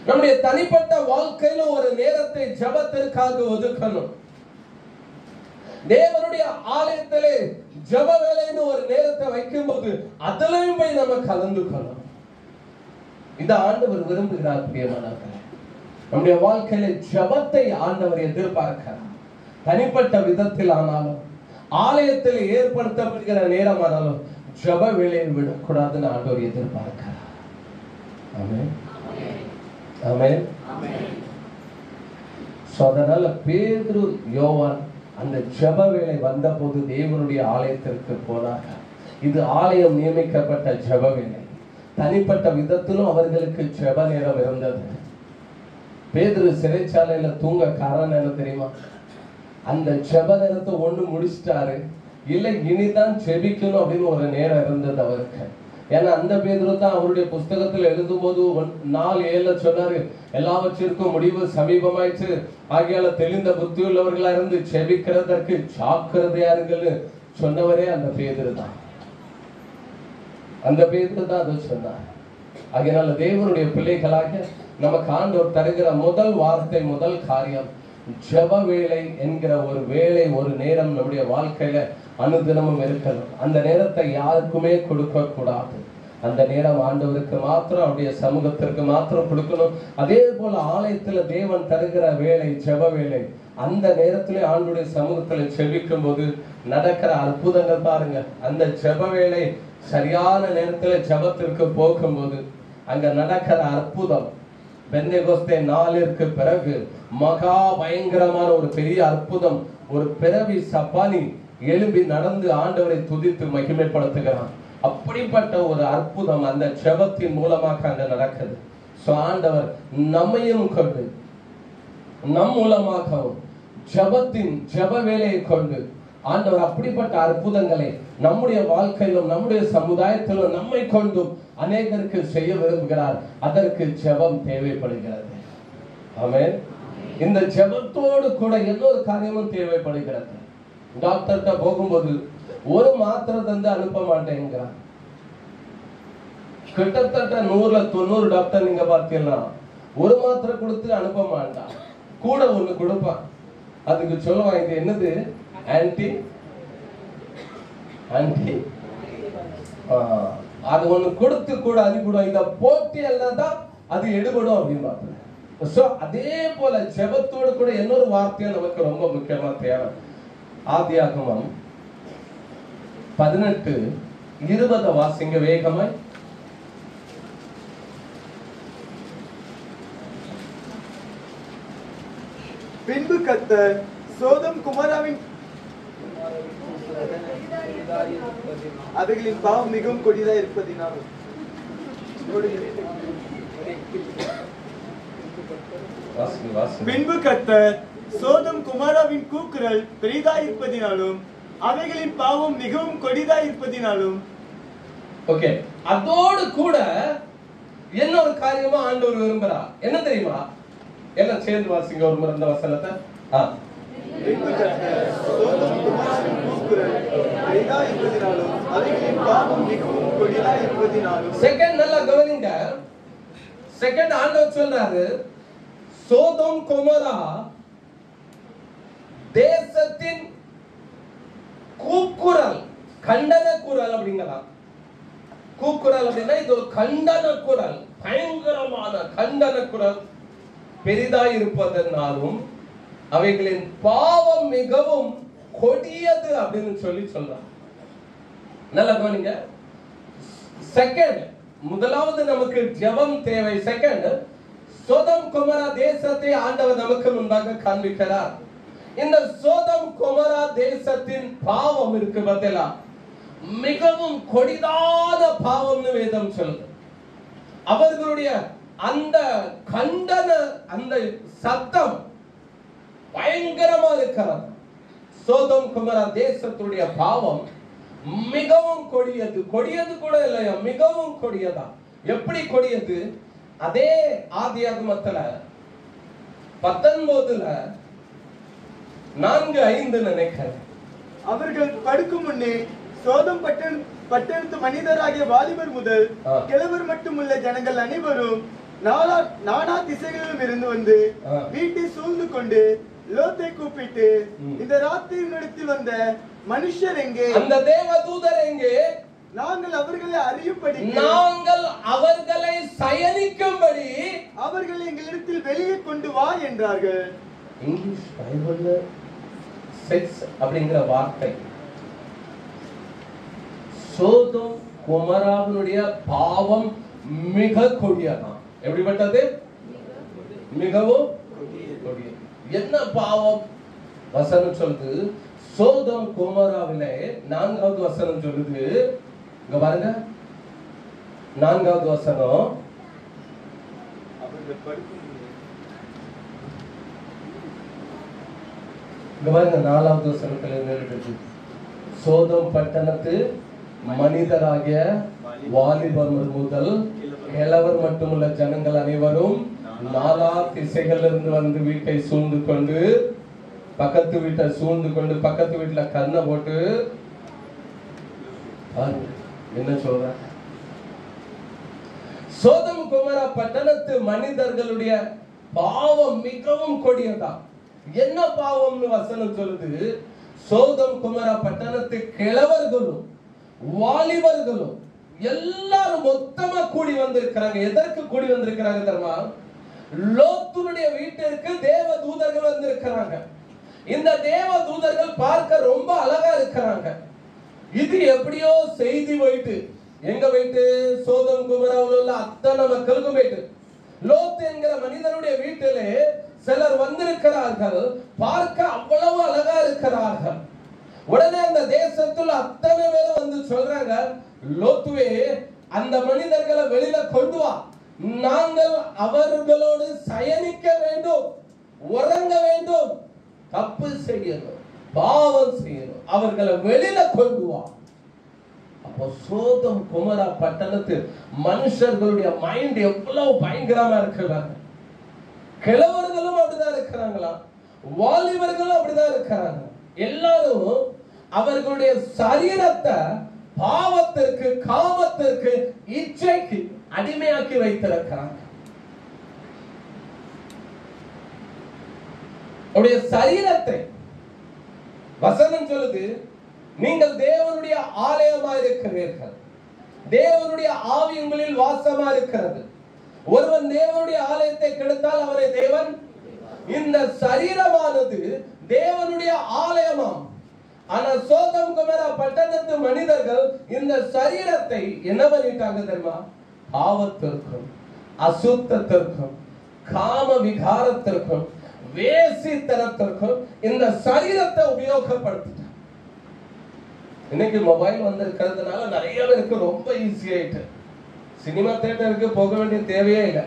நம்முடைய தனிப்பட்ட வாழ்க்கையில ஒரு நேரத்தை ஜெபத்திற்காக ஒதுக்கணும். தேவனுடைய ஆலயத்திலே ஜெப வேலைன்னு ஒரு நேரத்தை வைக்கும் போது அதிலையும் போய் நம்ம கலந்துக்கணும். இந்த ஆண்டவர் விரும்புகிறார். பிரியமானவர்களே, நம்முடைய வாழ்க்கையில ஜெபத்தை ஆண்டவர் எதிர்பார்க்கிறார். தனிப்பட்ட விதத்தில் ஆனாலும் ஆலயத்தில் ஏற்படுத்தப்படுகிற நேரம் ஆனாலும் ஜெப வேலையை விடக்கூடாதுன்னு ஆண்டவர் எதிர்பார்க்கிறார். ஆமென், ஆமென், ஆமென். அதனால பேதுரு, யோவான் அந்த ஜெப வேளை வந்த போது தேவனுடைய ஆலயத்திற்கு போனார்கள். இது ஆலயம் நியமிக்கப்பட்ட ஜெப வேளை. தனிப்பட்ட விதத்திலும் அவர்களுக்கு ஜெப நேரம் இருந்தது. பேதுரு சிறைச்சாலையில தூங்க காரணம் என்ன தெரியுமா? அந்த ஜெப நேரத்தை ஒண்ணு முடிச்சிட்டாரு, இல்லை இனிதான் ஜெபிக்கணும் அப்படின்னு ஒரு நேரம் இருந்தது அவருக்கு. ஏன்னா அந்த பேதுரு தான் அவருடைய புஸ்தகத்தில் எழுதும் போது 4:7 சொன்னாரு, எல்லாவற்றிற்கும் முடிவு சமீபமாயிற்று, ஆகையால தெளிந்த புத்தி உள்ளவர்களா இருந்து ஜெபிக்கிறதற்கு ஜாக்கிரதையா இருங்கன்னு சொன்னவரே அந்த பேதுரு தான். அந்த பேதுரு தான் அதை சொன்னார். ஆகையால தேவனுடைய பிள்ளைகளாக நமக்கு ஆண்டவர் தருகிற முதல் வார்த்தை, முதல் காரியம் ஜெப வேளை என்கிற ஒரு வேளை, ஒரு நேரம் நம்முடைய வாழ்க்கையில அனுதினமும் இருக்கணும். அந்த நேரத்தை யாருக்குமே கொடுக்க கூடாது. அந்த நேரம் ஆண்டவருக்கு மாத்திரம், அவருடைய சமூகத்திற்கு மாத்திரம் கொடுக்கணும். அதே போல ஆலயத்துல தேவன் தருகிற வேளை ஜெப வேளை, அந்த நேரத்திலே ஆண்டவருடைய சமூகத்துல செபிக்கும் போது நடக்கிற அற்புதங்கள் பாருங்க. அந்த ஜெப வேளை சரியான நேரத்துல ஜெபத்திற்கு போகும்போது அங்க நடக்கிற அற்புதம், பெந்தேகோஸ்தே நாளிற்கு பிறகு மகா பயங்கரமான ஒரு பெரிய அற்புதம், ஒரு பிறவி சப்பானி எழும்பி நடந்து ஆண்டவரை துதித்து மகிமைப்படுத்துகிறான். அப்படிப்பட்ட ஒரு அற்புதம் அந்த ஜெபத்தின் மூலமாக அங்க நடக்குது. சோ ஆண்டவர் நம்மையும் கொண்டு நம் மூலமாகவும் ஜெபத்தின் ஜெப வேலையை கொண்டு ஆண்டவர் அப்படிப்பட்ட அற்புதங்களை நம்முடைய வாழ்க்கையிலும் நம்முடைய சமுதாயத்திலும் நம்மை கொண்டும் அநேகருக்கு செய்ய விரும்புகிறார். அதற்கு ஜெபம் தேவைப்படுகிறது. ஆமென். இந்த ஜெபத்தோடு கூட இன்னொரு காரியமும் தேவைப்படுகிறது. டாக்டர்கிட்ட போகும்போது ஒரு மாத்திரை தந்து அனுப்ப மாட்டேங்கிறான். கிட்டத்தட்ட 100-90 டாக்டர் நீங்க பார்த்தீங்கன்னா ஒரு மாத்திரை கொடுத்து அனுப்ப மாட்டான், கூட ஒண்ணு கொடுப்பான். அதுக்கு சொல்லுவான், இது என்னது, ஆன்டி ஆன்டி அது ஒண்ணு கொடுத்து கூட அனுப்பிடுவோம். இத போட்டி எல்லாம் தான் அது எடுபடும் அப்படின்னு பார்த்தேன். சோ அதே போல ஜெபத்தோடு கூட இன்னொரு வார்த்தையும் நமக்கு ரொம்ப முக்கியமா தேவை. ஆதியாகமம் 18:20 வாசிங்க வேகமாய். பின்பு கர்த்தர் சோதம் குமாராவின் அவைகளின் பாவம் மிகவும் கொடிதா இருப்பதினால் பின்பு கர்த்தர் சோதம் குமாராவின் கூக்குரல் பெரிதா இருப்பதினாலும் அவைகளின் பாவம் மிகவும் கொடிதா இருப்பதினாலும். ஓகே, அதோடு கூட இன்னொரு காரியமா ஆண்டவர் விரும்புறார். என்ன தெரியுமா? எல்லாம் சேர்ந்து வாசிங்க ஒரு முறை இந்த வசனத்தை. பின்பு கர்த்தர் சோதம் குமாராவின் கூக்குரல் பெரிதா இருப்பதினாலும் அவைகளின் பாவம் மிகவும் கொடிதா இருப்பதினாலும். செகண்ட் நல்லா கவனிங்க. செகண்ட் ஆண்டவர் சொல்றாரு, சோதம் கொமோரா தேசத்தின் கூக்குரல், கண்டன குரல் அப்படிங்கலாம். கூக்குரல் அப்படின்னா இது ஒரு கண்டன குரல், பயங்கரமான கண்டன குரல் பெரிதாய் இருப்பதனாலும் அவைகளின் பாவம் மிகவும் கொடியது அப்படின்னு சொல்றாங்க. நல்லா கவனிங்க. செகண்ட், முதலாவது நமக்கு ஜெபம் தேவை. செகண்ட், சோதம் கொமோரா தேசத்தை ஆண்டவர் நமக்கு முன்பாக காண்பிக்கிறார். இந்த சோதம் கொமோரா தேசத்தின் பாவம் இருக்கு பார்த்தீங்களா, மிகவும் கொடிதான பாவம்னு வேதம் சொல்லுது. அவர்களுடைய அந்த கண்டன அந்த சத்தம் பயங்கரமா இருக்கிறது. சோதம் கொமோரா தேசத்துடைய பாவம் மிகவும் கொடியது. கொடியது கூட இல்லையா, மிகவும் கொடியதா. எப்படி கொடியது? அதே ஆதியாகமத்துல 19:4-5 நினைக்கிறேன். அவர்கள் படுக்கும் முன்னே சோதம் பட்டணத்து மனிதராகிய வாலிபர் முதல் கிழவர் மட்டுமுள்ள ஜனங்கள் அனைவரும் நானா திசைகளிலும் இருந்து வந்து வீட்டை சூழ்ந்து கொண்டு லோத்தை கூப்பிட்டு, இந்த ராத்திரியினிடத்தில் வந்த மனுஷர் எங்கே, அந்த தேவதூதர் எங்கே, நாங்கள் அவர்களை அறியும்படி, நாங்கள் அவர்களை சயனிக்கும்படி அவர்களை எங்களிடத்தில் வெளியே கொண்டு வா என்றார்கள். இங்கிலீஷ் பைபிள்ல செக்ஸ் அப்படிங்கிற வார்த்தை சோதம் கொமோராவினுடைய பாவம் மிக கொடியதான். எப்படிப்பட்டது? மிகவும் கொடியது. என்ன பாவம்? வசனம் சொல்லுது, சோதம் கொமோராவிலே 4வது வசனம் சொல்லுது. இங்க பாருங்க, 4வது வசனம். இங்க பாருங்க, 4வது வசனத்துல இருக்கு, சோதம் பட்டணத்து மனிதராகிய வாலிபர் முதல் கிழவர் மட்டுமுள்ள ஜனங்கள் அனைவரும் நாலா திசைகளிலிருந்து வந்து வீட்டை சூழ்ந்து கொண்டு, பக்கத்து வீட்டை சூழ்ந்து கொண்டு, பக்கத்து வீட்டுல கண்ணை போட்டு என்ன சொல்ற? சோதம் கொமோரா பட்டணத்து மனிதர்களுடைய பாவம் மிகவும் கொடியதா. என்ன பாவம்னு வசனம் சொல்லுது? சோதம் கொமோரா பட்டணத்து கிழவர்களும் வாலிபர்களும் எல்லாரும் மொத்தமா கூடி வந்திருக்கிறாங்க. எதற்கு கூடி வந்திருக்கிறாங்க தெரியுமா? லோத்துடைய வீட்டிற்கு தேவ தூதர்கள் வந்திருக்கிறாங்க. இந்த தேவ தூதர்கள் பார்க்க ரொம்ப அழகா இருக்கிறாங்க. இது எப்படியோ செய்தி போயிட்டு எங்க போயிட்டு, சோதம் கொமோராவில் உள்ள அத்தனை மக்களுக்கும் போயிட்டு, லோத் என்கிற மனிதனுடைய வீட்டிலே சிலர் வந்திருக்கிறார்கள். பார்க்க அவ்வளவு அழகா இருக்கிறார்கள். உடனே அந்த தேசத்துல அத்தனை பேரும் வந்து சொல்றாங்க, லோத்துவே அந்த மனிதர்களை வெளியில கொண்டு வா, நாங்கள் அவர்களோடு சயனிக்க வேண்டும், உறங்க வேண்டும், தப்பு செய்யணும், பாவம் செய்யணும், அவர்களை வெளியில கொண்டு வா. அப்போ சோதம் குமரா பட்டணத்து மனுஷர்களுடைய மைண்ட் எவ்வளவு பயங்கரமா இருக்கிறாங்க. கிழவர்களும் அப்படிதான் இருக்கிறாங்களா, வாலிபர்களும் அப்படிதான் இருக்கிறாங்க. எல்லாரும் அவர்களுடைய சரீரத்தை பாவத்திற்கு, காமத்திற்கு, இச்சைக்கு அடிமையாக்கி வைத்திருக்கிறாங்க. அவருடைய சரீரத்தை வசனம் சொல்லுது, நீங்கள் தேவனுடைய ஆலயமா இருக்கிறீர்கள், தேவனுடைய ஆவி உங்களில் வாசமா இருக்கிறது. ஒருவன் தேவனுடைய ஆலயத்தை கெடுத்தால் அவரை தேவன், இந்த சரீரமானது தேவனுடைய ஆலயமாம். ஆனா சோதம் குமரா பட்டணத்து மனிதர்கள் இந்த சரீரத்தை என்ன பண்ணிட்டாங்க தெரியுமா? பாவத்திற்கும், அசுத்தத்திற்கும், காம விகாரத்திற்கும், வேசித்தனத்திற்கும் இந்த சரீரத்தை உபயோகப்படுத்திட்டாங்க. இன்னைக்கு மொபைல் வந்திருக்கிறதுனால நிறைய பேருக்கு ரொம்ப ஈஸி ஆயிட்டு. சினிமா தியேட்டருக்கு போக வேண்டிய தேவையே இல்லை,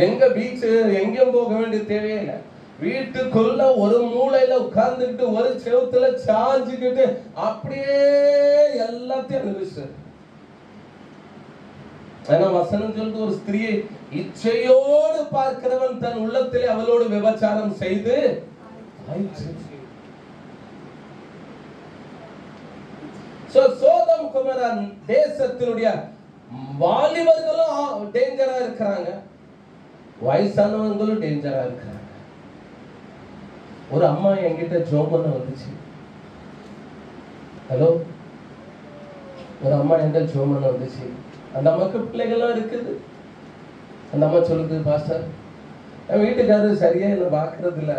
எங்க பீச் எங்கேயும் போக வேண்டிய தேவையே இல்லை. வீட்டுக்குள்ள ஒரு மூலையில உட்கார்ந்துக்கிட்டு ஒரு செவுத்துல சாஞ்சுக்கிட்டு அப்படியே எல்லாத்தையும் அனுபவிச்சு. ஆனா வசனம் சொல்லிட்டு ஒரு ஸ்திரியை இச்சையோடு பார்க்கிறவன் தன் உள்ளத்திலே அவளோடு விபச்சாரம் செய்து ஆயிற்று. சோதம் குமரா தேசத்தினுடைய வாலிபர்களும் டேஞ்சரா இருக்கிறாங்க, வயசானவங்களும் டேஞ்சரா இருக்கிறாங்க. ஒரு அம்மா என்கிட்ட ஜோம் பண்ண வந்துச்சு. ஹலோ, ஒரு அம்மா என்கிட்ட ஜோம் பண்ண வந்துச்சு. அந்த அம்மாக்கு பிள்ளைகள்லாம் இருக்குது. அந்த அம்மா சொல்லுது, பாஸ்டர் என் வீட்டுக்காரரு சரியா என்ன பாக்குறது இல்லை,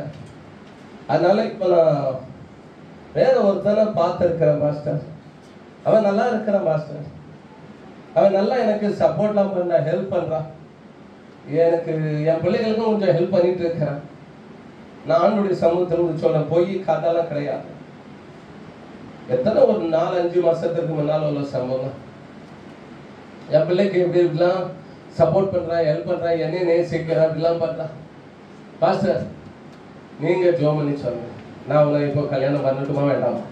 அதனால இப்ப நான் வேற ஒருத்தனை பார்த்திருக்கிறேன் பாஸ்டர், அவன் நல்லா இருக்கிறான் பாஸ்டர், அவன் நல்லா எனக்கு சப்போர்ட்லாம் பண்றா, ஹெல்ப் பண்றான், எனக்கு என் பிள்ளைகளுக்கும் கொஞ்சம் ஹெல்ப் பண்ணிட்டு இருக்கிறேன். நான் ஆண்டுடைய சமூகத்தில் சொல்ல போய் கதெல்லாம் கிடையாது. எத்தனை ஒரு 4-5 மாசத்துக்கு முன்னால் உள்ள சம்பவம். என் பிள்ளைக்கு எப்படி இப்படிலாம் சப்போர்ட் பண்றேன், ஹெல்ப் பண்றேன், என்னையும் நேசிக்கிறேன், அப்படிலாம் பண்றான். பாஸ்டர் நீங்க ஜோம் பண்ணி சொல்லுங்க, நான் அவளை இப்போ கல்யாணம் பண்ணட்டுமா வேண்டாமா?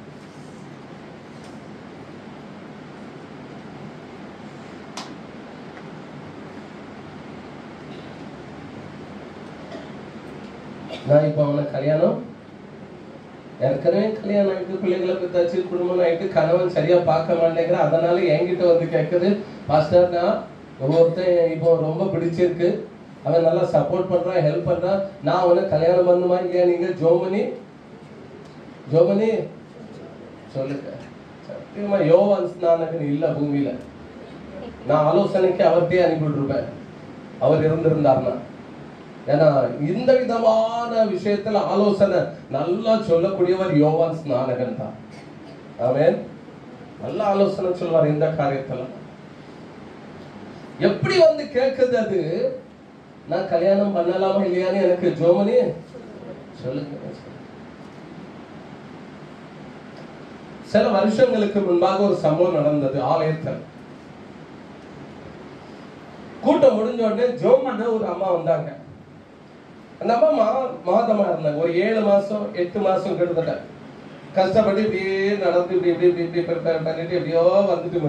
நான் இப்ப அவனை கல்யாணம், ஏற்கனவே கல்யாணம் ஆயிட்டு, பிள்ளைகளை பத்தாச்சு, குடும்பம் ஆயிட்டு, கணவன் சரியா பார்க்க மாட்டேங்கிற, அதனால என்கிட்ட வந்து கேட்குது, பாஸ்டர் நான் ஒவ்வொருத்தன் இப்போ ரொம்ப பிடிச்சிருக்கு, அவன் நல்லா சப்போர்ட் பண்றான், ஹெல்ப் பண்றான், நான் அவனை கல்யாணம் பண்ணுமா இல்லையா? நீங்க ஜோமனி சொல்லுங்க. சத்தியமா யோவான் ஸ்நானகன் இல்ல பூமியில, நான் ஆலோசனைக்கு அவர்கிட்டயே அனுப்பிவிட்டுருப்பேன் அவர் இருந்திருந்தார்னா. ஏன்னா இந்த விதமான விஷயத்துல ஆலோசனை நல்லா சொல்லக்கூடியவர் யோவான் ஸ்நானகன் தான். ஆமென். நல்ல ஆலோசனை சொல்வார் இந்த காரியத்துல. எப்படி வந்து கேட்குது அது, நான் கல்யாணம் பண்ணலாமா இல்லையான்னு எனக்கு ஜோமனி சொல்லுங்க. சில வருஷங்களுக்கு முன்பாக ஒரு சம்பவம் நடந்தது ஆலயத்தில். கூட்டம் முடிஞ்ச உடனே ஜோம் பண்ண ஒரு அம்மா வந்தாங்க. அந்த அம்மா மாதமா இருந்தாங்க, ஒரு 7 மாசம் 8 மாசம் கிட்டத்தட்ட கஷ்டப்பட்டு இப்படியே நடந்து இப்படி இப்படி இப்படி இப்படி ப்ரிப்பேர் பண்ணிட்டு எப்படியோ வந்துட்டு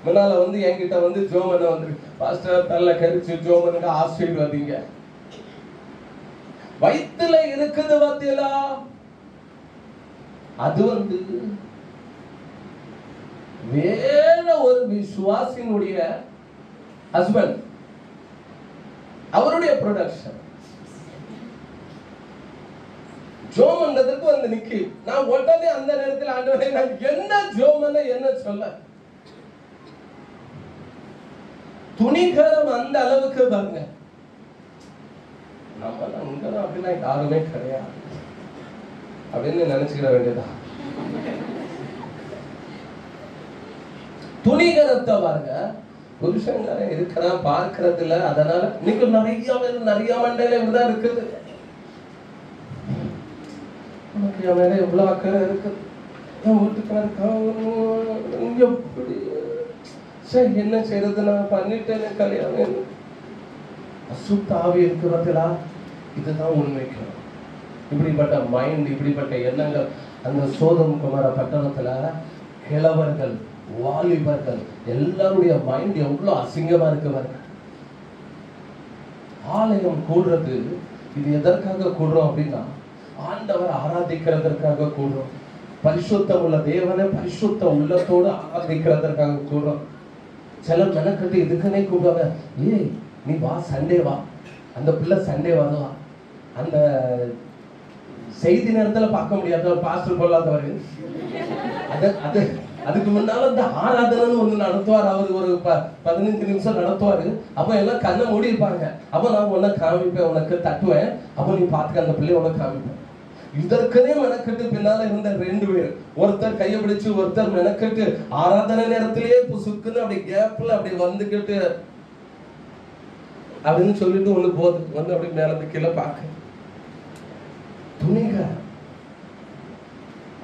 முன்னால வந்து என்கிட்ட வந்து ஜோமனை வந்து, பாஸ்டர் தள்ள கரிச்சு ஜோமனுக்கு ஆசீர்வாதீங்க, வயிற்றுல இருக்குது பார்த்தீங்களா, அது வந்து வேற ஒரு விசுவாசினுடைய ஹஸ்பண்ட், அவருடைய ப்ரொடக்ஷன். ஜோமன்றதுக்கு வந்து நிக்கி, நான் உடனே அந்த நேரத்தில் ஆண்டவரே நான் என்ன ஜோமன என்ன சொல்ல, துணிகரம் அந்த அளவுக்கு பாருங்க. நம்ம அங்க அப்படின்னா யாருமே கிடையாது அப்படின்னு நினைச்சுக்கிற வேண்டியதான். துணிகரத்தை பாருங்க, புருஷங்க இருக்கிறான் பார்க்கறது இல்ல, அதனால இன்னைக்கு நிறைய மண்டையில இப்படிதான் இருக்குது. உனக்கு என் மேல எவ்வளவு அக்கறை இருக்குது, வீட்டுக்காரர் எப்படி சரி என்ன செய்யறது, நான் பண்ணிட்டேன் கல்யாணம். அசுத்த ஆவி இருக்கிறதுலா இதுதான் உண்மைக்கு. இப்படிப்பட்ட மைண்ட், இப்படிப்பட்ட எண்ணங்கள் அந்த சோதம் குமார பட்டணத்துல கிழவர்கள், வாலிபர்கள் எல்லாருடைய மைண்ட் எவ்வளவு அசிங்கமா இருக்கு பாருங்க. ஆலயம் கூடுறது இது எதற்காக கூடுறோம் அப்படின்னா, ஆண்டவர் ஆராதிக்கிறதற்காக கூடுறோம். பரிசுத்தம் உள்ள தேவனை பரிசுத்த உள்ளத்தோடு ஆராதிக்கிறதற்காக கூடுறோம். சிலர் மெனக்கட்டு இதுக்குன்னே கூப்பிடுவாங்க. ஏய் நீ வா, சண்டே வா, அந்த பிள்ளை சண்டே வா. அந்த செய்தி நேரத்துல பார்க்க முடியாத பாஸ்டர் கொள்ளாதவர் அதுக்கு முன்னால இந்த ஆராதனைன்னு ஒண்ணு நடத்துவார். அவர் ஒரு 15 நிமிஷம் நடத்துவாரு. அப்ப எல்லாம் கண்ணை மூடி இருப்பாங்க. அப்ப நான் உன்னை காமிப்பேன், உனக்கு தட்டுவேன், அப்ப நீ பாத்துக்க அந்த பிள்ளைய உனக்கு காமிப்பேன். இதற்கனே மெனக்கட்டு பின்னால இருந்த 2 பேர், ஒருத்தர் கையை பிடிச்சு ஒருத்தர் மெனக்கட்டு ஆராதனை நேரத்திலேயே புசுக்குன்னு அப்படி கேப்ல அப்படி வந்துக்கிட்டு அப்படின்னு சொல்லிட்டு ஒண்ணு போகுது, வந்து அப்படி மேல கீழே பார்க்க துணிக.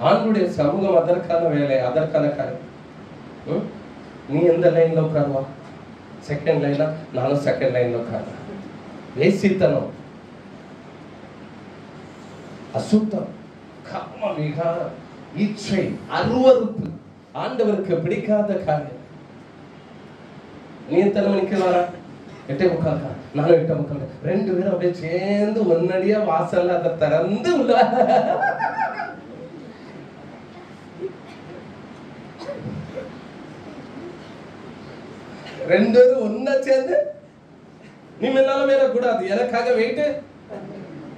ஆண்டுடைய சமூகம் அதற்கான வேலை, அதற்கான காரியம். நீ எந்த லைன்ல உட்காருவா? செகண்ட் லைனா? நானும் செகண்ட் லைன்ல உட்காருவேன். வேசித்தனம், அசுத்தம், காம விகாரம், இச்சை, அருவருப்பு, ஆண்டவருக்கு பிடிக்காத காரியம். நீ எத்தனை மணிக்கு வரா? 8:45. நானும் 8:45. 2 பேரும் அப்படியே சேர்ந்து ஒன்னடியா வாசல்ல அதை திறந்து உள்ள 2 பேரும் ஒன்னா சேர்ந்து நீ முன்னால வேற கூடாது, எனக்காக வெயிட்டு.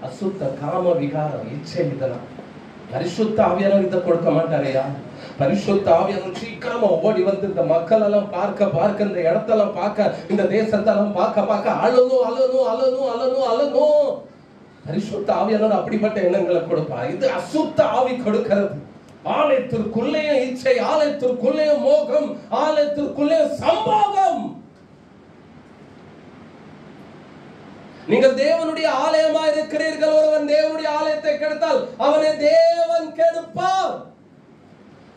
அசுத்த காம விகாரம், இச்சை, இதெல்லாம் பரிசுத்த ஆவியானவர் இதை கொடுக்க மாட்டாரையா? பரிசுத்த ஆவியானவர் சீக்கிரமா ஓடி வந்து இந்த மக்கள் எல்லாம் பார்க்க இந்த இடத்தெல்லாம் பார்க்க, இந்த தேசத்தெல்லாம் பார்க்க அழணும். பரிசுத்த ஆவியானவர் அப்படிப்பட்ட எண்ணங்களை கொடுப்பார். இது அசுத்த ஆவி கொடுக்கிறது. ஆலயத்திற்குள்ளே இச்சை, ஆலயத்திற்குள்ளே மோகம், ஆலயத்திற்குள்ளே சம்போகம். நீங்கள் தேவனுடைய ஆலயமா இருக்கிறீர்கள். ஒருவன் தேவனுடைய ஆலயத்தை கெடுத்தால் அவனை தேவன் கெடுப்பார்.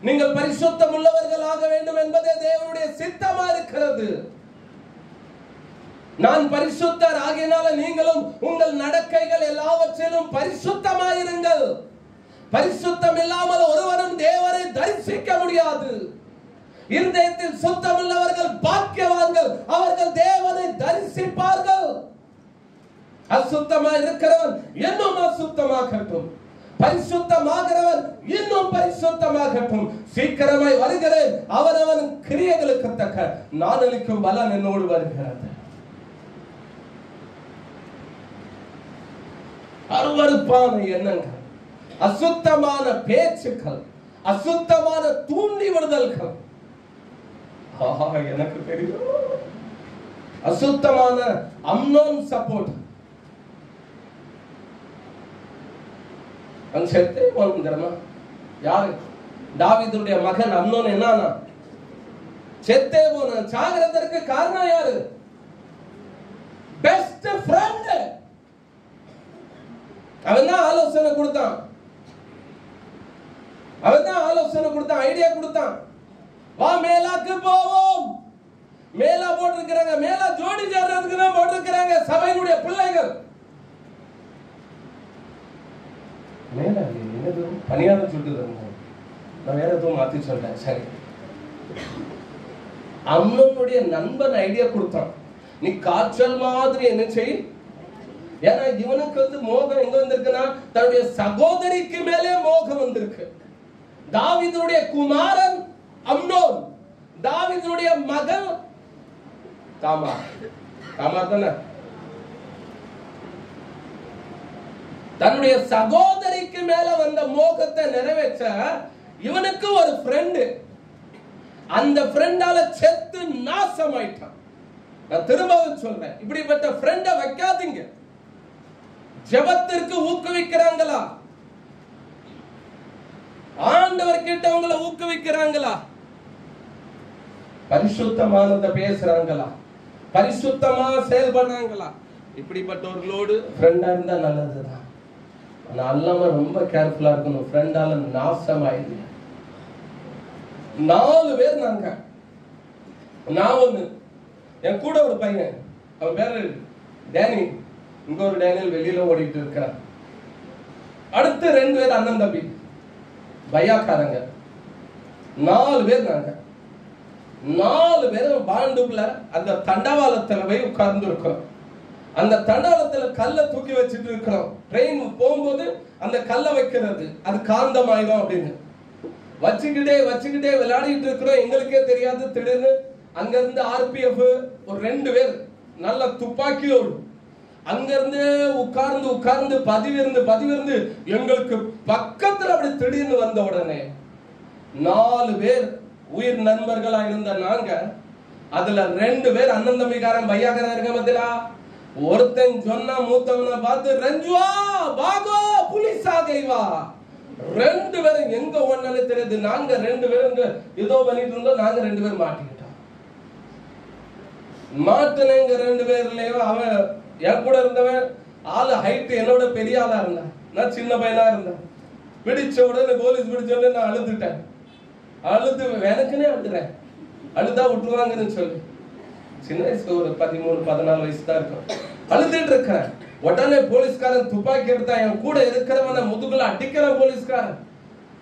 நீங்கள் பரிசுத்தம் உள்ளவர்களாக வேண்டும் என்பதே தேவனுடைய சித்தமா இருக்கிறது. நான் பரிசுத்தர் ஆகியனால நீங்களும் உங்கள் நடக்கைகள் எல்லாவற்றிலும் பரிசுத்தமாயிருங்கள். பரிசுத்தம் இல்லாமல் ஒருவரும் தேவனை தரிசிக்க முடியாது. இருதயத்தில் சுத்தம் உள்ளவர்கள் பாக்கியவான்கள், அவர்கள் தேவனை தரிசிப்பார்கள். அசுத்தமா இருக்கிறவன் இன்னும் அசுத்தமாகட்டும், பரிசுத்தமாகிறவன் இன்னும் பரிசுத்தமாகட்டும். சீக்கிரமாய் வருகிறேன், அவனவன் கிரியைகளுக்கு தக்க நான் அளிக்கும் பலன் என்னோடு வருகிறது. அருவருப்பான எண்ணங்கள், அசுத்தமான பேச்சுக்கள், அசுத்தமான தூண்டி விடுதல்கள். எனக்கு தெரியும். அசுத்தமான அம்னோன் சப்போர்ட். செத்தே போன தெரியுமா? யாரு? தாவீதுடைய மகன் அம்னோன். என்னன்னா செத்தே போன. சாகிறதற்கு காரணம் யாரு? Best friend. அவன் தான் ஆலோசனை கொடுத்தான், ஐடியா கொடுத்தான். வா மேலாக்கு போவோம். மேலா போட்டிருக்கிறாங்க, மேலா ஜோடி சேர்றதுக்கு தான் போட்டிருக்கிறாங்க சபையினுடைய பிள்ளைகள். மேல என்னது பணியாரம் சுட்டு நான் வேற எதுவும் மாத்தி சொல்றேன். சரி, அம்னோனுடைய நண்பன் ஐடியா கொடுத்தான். நீ காய்ச்சல் மாதிரி என்ன செய். ஏன்னா இவனுக்கு வந்து மோகம் எங்க வந்திருக்குன்னா தன்னுடைய சகோதரிக்கு மேலே மோகம் வந்திருக்கு. தாவீதுடைய குமாரன் அம்னோன், தாவீதுடைய மகன் தாமார் தானே. தன்னுடைய சகோதரிக்கு மேல வந்த மோகத்தை நிறைவேற்ற இவனுக்கு ஒரு ஃப்ரெண்டு, அந்த ஃப்ரெண்டால செத்து நாசமாயிட்டான். நான் திரும்பவும் சொல்றேன், இப்படிப்பட்ட ஃப்ரெண்ட வைக்காதீங்க. ஜெபத்திற்கு ஊக்குவிக்கிறாங்களா? ஆண்டவர் கிட்ட உங்களை ஊக்குவிக்கிறாங்களா? பரிசுத்தமானதை பேசுறாங்களா? பரிசுத்தமா செயல்படுறாங்களா? இப்படிப்பட்டவர்களோடு ஃப்ரெண்டா இருந்தா நல்லதுதான். ஆனா அல்லாம ரொம்ப கேர்ஃபுல்லா இருக்கணும். ஃப்ரெண்டால நாசமாயிடுங்க. 4 பேர் நாங்க. நான் ஒண்ணு, என் கூட ஒரு பையன், அவன் பேரு டேனி, இங்க ஒரு டேனியல் வெளியில ஓடிட்டு இருக்கிறான். அடுத்து 2 பேர் அண்ணன் தம்பி பையாக்காரங்க. 4 பேர் நாங்க. 4 பேரும் பாண்டுக்குள்ள அந்த தண்டவாளத்துல போய் உட்கார்ந்து இருக்கிறோம். அந்த தண்டவாளத்துல கல்லை தூக்கி வச்சுட்டு இருக்கிறோம். ட்ரெயின் போகும்போது அந்த கல்லை வைக்கிறது, அது காந்தமாயிடும் அப்படின்னு வச்சுக்கிட்டே விளையாடிட்டு இருக்கிறோம். எங்களுக்கே தெரியாது, திடீர்னு அங்க இருந்து ஆர்பிஎஃப் ஒரு 2 பேர் நல்ல துப்பாக்கியோடு அங்க இருந்து உட்கார்ந்து பதிவிருந்து எங்களுக்கு பக்கத்துல அப்படி திடீர்னு வந்த உடனே 4 பேர் உயிர் நண்பர்களா இருந்த நாங்க, அதுல 2 பேர் அண்ணன் தம்பிக்காரன் பையாக்காரன் இருக்க மத்தியா, ஒருத்தன் சொன்னா மூத்தவனை பார்த்து ரஞ்சுவா பாகோ புலிஸ் ஆகைவா. 2 பேரும் எங்க ஒண்ணு தெரியாது. நாங்க 2 பேரும் ஏதோ பண்ணிட்டு இருந்தோம். நாங்க 2 பேரும் மாட்டிக்கிட்டோம். மாட்டினங்க 2 பேர்லயும் அவன் என் கூட இருந்தவன் ஆளு ஹைட் என்னோட பெரிய ஆளா இருந்தான், நான் சின்ன பையனா இருந்தேன். பிடிச்ச உடனே போலீஸ் பிடிச்ச உடனே நான் அழுதுட்டேன். எனக்குன்னே அழுதுறேன், அழுதா விட்டுருவாங்கன்னு சொல்லி. சின்ன வயசு ஒரு 13-14 வயசு தான் இருக்கும். அழுதுட்டு இருக்கிறேன். உடனே போலீஸ்காரன் துப்பாக்கி எடுத்தா என் கூட இருக்கிறவன முதுகுல அடிக்கிற போலீஸ்காரன்.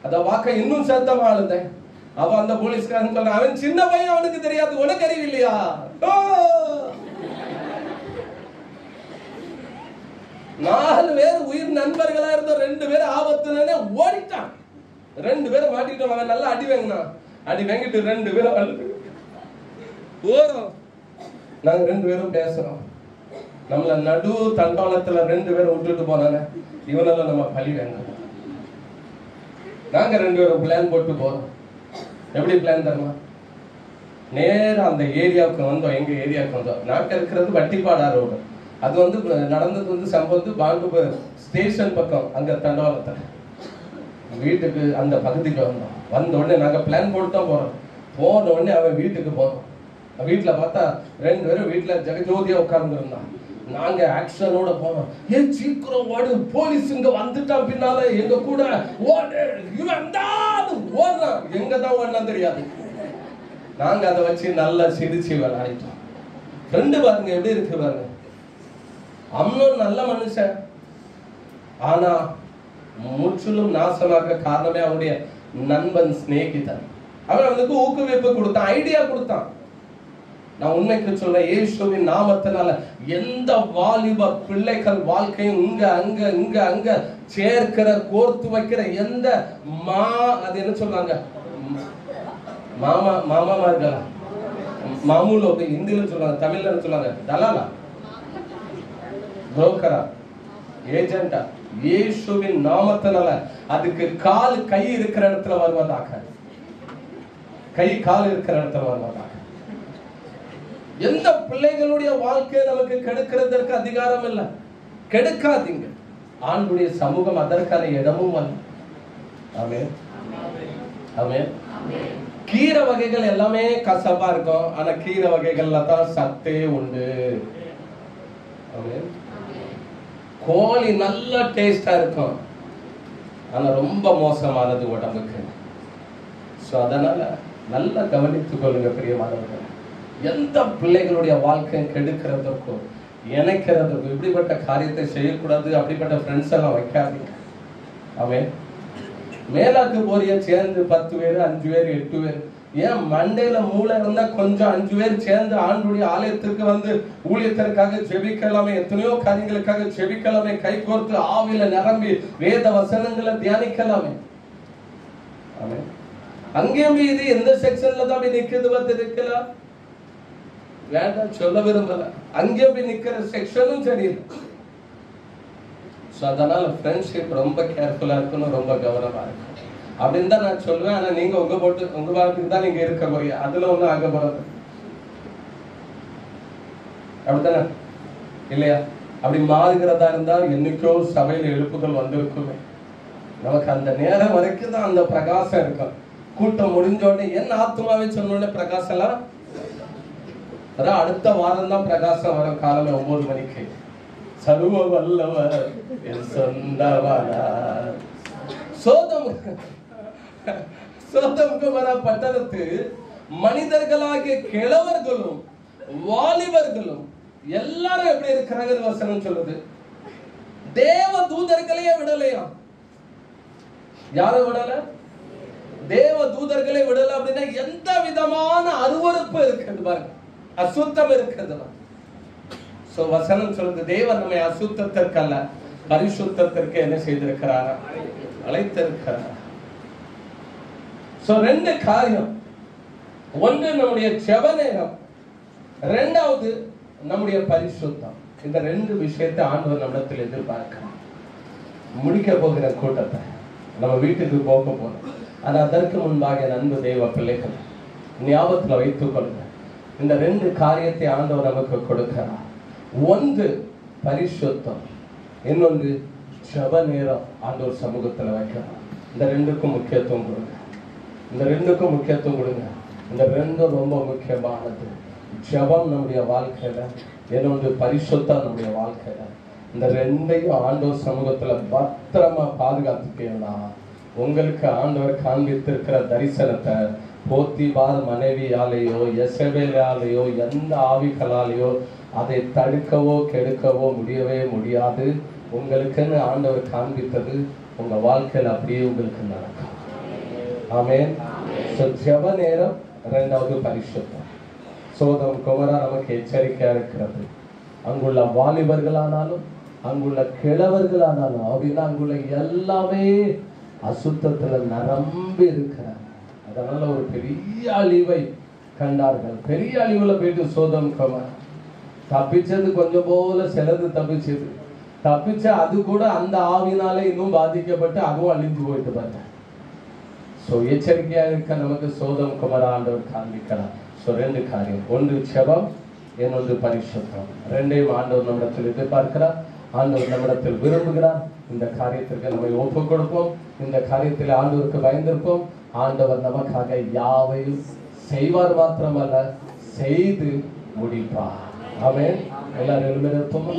அத வாக்க இன்னும் சத்தமா அழுதேன். அவ அந்த போலீஸ்காரன் சொல்ற, அவன் சின்ன பையன், அவனுக்கு தெரியாது, உனக்கு அறிவில்லையா? 4 பேர் உயிர் நண்பர்களா இருந்த 2 பேர் ஆபத்துனே ஓடிட்டான். 2 பேரும் மாட்டிட்டோம். அவன் நல்லா அடி வாங்கினான். அடி வாங்கிட்டு 2 பேரும் அழுது போறோம். நாங்க 2 பேரும் பேசுறோம். நம்மள நடு தண்டவாளத்துல 2 பேரும் விட்டுட்டு போனானே, இவனால நம்ம பழி வேண்டாம். நாங்க 2 பேரும் பிளான் போட்டு போறோம். எப்படி பிளான் தரமா? நேரம் அந்த ஏரியாவுக்கு வந்தோம். எங்க ஏரியாவுக்கு வந்தோம். நாங்க இருக்கிறது வட்டிப்பாடா ரோடு. அது நடந்தது சம்பவத்து பாண்டு ஸ்டேஷன் பக்கம், அங்க தண்டவாளத்துல வீட்டுக்கு அந்த பகுதிக்கு வந்தோம். வந்த உடனே நாங்க பிளான் போட்டு தான் போறோம். போன உடனே அவன் வீட்டுக்கு போறோம். வீட்டுல பார்த்தா 2 பேரும் வீட்டுல ஜெகஜோதியா உட்கார்ந்து இருந்தான். நாங்க ஆக்ஷனோட போனோம். ஏன் சீக்கிரம் ஓடு, போலீஸ் இங்க வந்துட்டான், பின்னால எங்க கூட ஓடு, இவன் தான் ஓடுறான். எங்க தான் ஓடுனா தெரியாது. நாங்க அதை வச்சு நல்லா சிரிச்சு விளையாடிட்டோம். ஃப்ரெண்டு பாருங்க எப்படி இருக்கு பாருங்க. அம்னோன் நல்ல மனுஷன், ஆனா முற்றிலும் நாசமாக காரணமே அவனுடைய நண்பன் சிநேகிதன். அவன் அவனுக்கு ஊக்குவிப்பு கொடுத்தான், ஐடியா கொடுத்தான். நான் உண்மைக்கு சொல்றேன், இயேசுவின் நாமத்தினால எந்த வாலிப பிள்ளைகள் வாழ்க்கையும் இங்க சேர்க்கிற கோர்த்து வைக்கிற எந்த அது என்ன சொல்றாங்க, மாமாமார்களா, மாமூலோ ஹிந்தியில சொல்றாங்க, தமிழ்ல சொல்றாங்க தலாலா, புரோக்கரா, ஏஜென்டா, இயேசுவின் நாமத்தினால அதுக்கு கால் கை இருக்கிற இடத்துல வருவதாக, கை கால் இருக்கிற இடத்துல வருவதாக. எந்த பிள்ளைகளுடைய வாழ்க்கையை நமக்கு கெடுக்கிறதற்கு அதிகாரம் இல்லை, கெடுக்காதீங்க. ஆண்டுடைய சமூகம் அதற்கான இடமும் அல்ல. ஆமென், ஆமென். கீரை வகைகள் எல்லாமே கசப்பா இருக்கும், ஆனா கீரை வகைகள்ல தான் சத்தே உண்டு. ஆமென். கோழி நல்ல டேஸ்டா இருக்கும், ஆனா ரொம்ப மோசமானது உடம்புக்கு. சோ அதனால நல்லா கவனித்துக் கொள்ளுங்க பிரியமானவர்கள். எந்த பிள்ளைகளுடைய வாழ்க்கை கெடுக்கிறதுக்கும் இணைக்கிறதுக்கும் இப்படிப்பட்ட காரியத்தை செய்யக்கூடாது. அப்படிப்பட்ட ஃப்ரெண்ட்ஸ் எல்லாம் வைக்காதீங்க. ஆமென். மேலாக்கு போறிய சேர்ந்து 10 பேர் 5 பேர் 8 பேர், ஏன் மண்டையில மூளை இருந்தா கொஞ்சம் 5 பேர் சேர்ந்து ஆண்டுடைய ஆலயத்திற்கு வந்து ஊழியத்திற்காக ஜெபிக்கலாமே, எத்தனையோ காரியங்களுக்காக ஜெபிக்கலாமே, கை கோர்த்து ஆவில நிரம்பி வேத வசனங்களை தியானிக்கலாமே. ஆமென். அங்கேயும் இது எந்த செக்ஷன்ல தான் நிக்கிறது பார்த்து இருக்கலாம், வேண்டாம் சொல்ல விரும்பல. அங்கேயும் போய் நிக்கிற செக்ஷனும் சரியில்லை. அதனால ஃப்ரெண்ட்ஷிப் ரொம்ப கேர்ஃபுல்லா இருக்கணும், ரொம்ப கவனமா இருக்கணும் அப்படின்னு தான் நான் சொல்லுவேன். ஆனா நீங்க உங்க வாழ்க்கைக்கு தான் நீங்க இருக்க போறீங்க, அதுல ஒண்ணும் ஆக போறது அப்படித்தானே இல்லையா? அப்படி மாறுகிறதா இருந்தால் என்னைக்கோ சபையில எழுப்புதல் வந்திருக்குமே. நமக்கு அந்த நேரம் வரைக்கும் தான் அந்த பிரகாசம் இருக்கும். கூட்டம் முடிஞ்ச உடனே என் ஆத்மாவே சொன்ன உடனே பிரகாசம் எல்லாம் அதான் அடுத்த வாரம் தான் பிரகாசம் வரும். காலமே 9 மணிக்கு சர்வ வல்லவர் என் சொந்தவரா. சோதம் சோதம் குமாரா பட்டணத்து மனிதர்களாகிய கிழவர்களும் வாலிபர்களும் எல்லாரும் எப்படி இருக்கிறாங்க வசனம் சொல்லுது. தேவ தூதர்களையே விடலையா? யார விடல? தேவ தூதர்களை விடல. அப்படின்னா எந்த விதமான அருவருப்பு இருக்கிறது பாருங்க, அசுத்தம் இருக்கிறது. சோ வசனம் சொல்லுது, தேவன் நம்மை அசுத்தத்திற்கு அல்ல பரிசுத்தத்திற்கு என்ன செய்திருக்கிறார்? அழைத்திருக்கிறார். சோ ரெண்டு காரியம், ஒன்று நம்முடைய ஜெப நேரம், இரண்டாவது நம்முடைய பரிசுத்தம். இந்த ரெண்டு விஷயத்தை ஆண்டவர் நம்மிடத்தில் எதிர்பார்க்கிறார். முடிக்க போகிற கூட்டத்தை நம்ம வீட்டுக்கு போக போறோம். ஆனா அதற்கு முன்பாக அன்பு தேவ பிள்ளைகள் ஞாபகத்தில் வைத்துக் கொள்ளுங்க, இந்த ரெண்டு காரியத்தை ஆண்டவர் நமக்கு கொடுக்கிறார். ஒன்று பரிசுத்தம், இன்னொன்று ஜெப நேரம் ஆண்டவர் சமூகத்தில் வைக்கிறார். இந்த ரெண்டுக்கும் முக்கியத்துவம் கொடுங்க, இந்த ரெண்டுக்கும் முக்கியத்துவம் கொடுங்க. இந்த ரெண்டும் ரொம்ப முக்கியமானது. ஜெபம் நம்முடைய வாழ்க்கையில, இன்னொன்று பரிசுத்தம் நம்முடைய வாழ்க்கையில. இந்த ரெண்டையும் ஆண்டவர் சமூகத்துல பத்திரமா பாதுகாத்துட்டீங்கன்னா உங்களுக்கு ஆண்டவர் காண்பித்திருக்கிற தரிசனத்தை போத்திபார் மனைவியாலேயோ எசபேலாலேயோ எந்த ஆவிகளாலேயோ அதை தடுக்கவோ கெடுக்கவோ முடியவே முடியாது. உங்களுக்குன்னு ஆண்டவர் காண்பித்தது உங்க வாழ்க்கையில் அப்படியே உங்களுக்கு நடக்கும். ஆமென். ஜெப நேரம், இரண்டாவது பரிசுத்தம். சோதம் குமாரா நமக்கு எச்சரிக்கையா இருக்கிறது. அங்குள்ள வாலிபர்களானாலும் அங்குள்ள கிழவர்களானாலும் அப்படின்னா அங்குள்ள எல்லாமே அசுத்தத்துல நிரம்பி இருக்கிறார். அதனால ஒரு பெரிய அழிவை கண்டார்கள். பெரிய அழிவுல போயிட்டு சோதம் குமாரா தப்பிச்சது கொஞ்சம் போல, சிலது தப்பிச்சது. தப்பிச்ச அது கூட அந்த ஆவினாலே இன்னும் பாதிக்கப்பட்டு அதுவும் அழிஞ்சு போயிட்டு பாருங்க. சோ எச்சரிக்கையா இருக்க நமக்கு சோதம் குமாரா ஆண்டவர் காண்பிக்கிறார். சோ ரெண்டு காரியம், ஒன்று ஜெபம், இன்னொன்று பரிசுத்தம். ரெண்டையும் ஆண்டவர் நம்மிடத்தில் எதிர்பார்க்கிறார், ஆண்டவர் நம்மிடத்தில் விரும்புகிறார். இந்த காரியத்திற்கு நம்மை ஒப்புக் கொடுப்போம். இந்த காரியத்தில் ஆண்டவருக்கு பயந்திருப்போம். ஆண்டவர் நமக்காக யாவையும் செய்வார், மாத்திரமல்ல செய்து முடிப்பார். ஆமென். எல்லாரும் எழுந்திருப்போம்.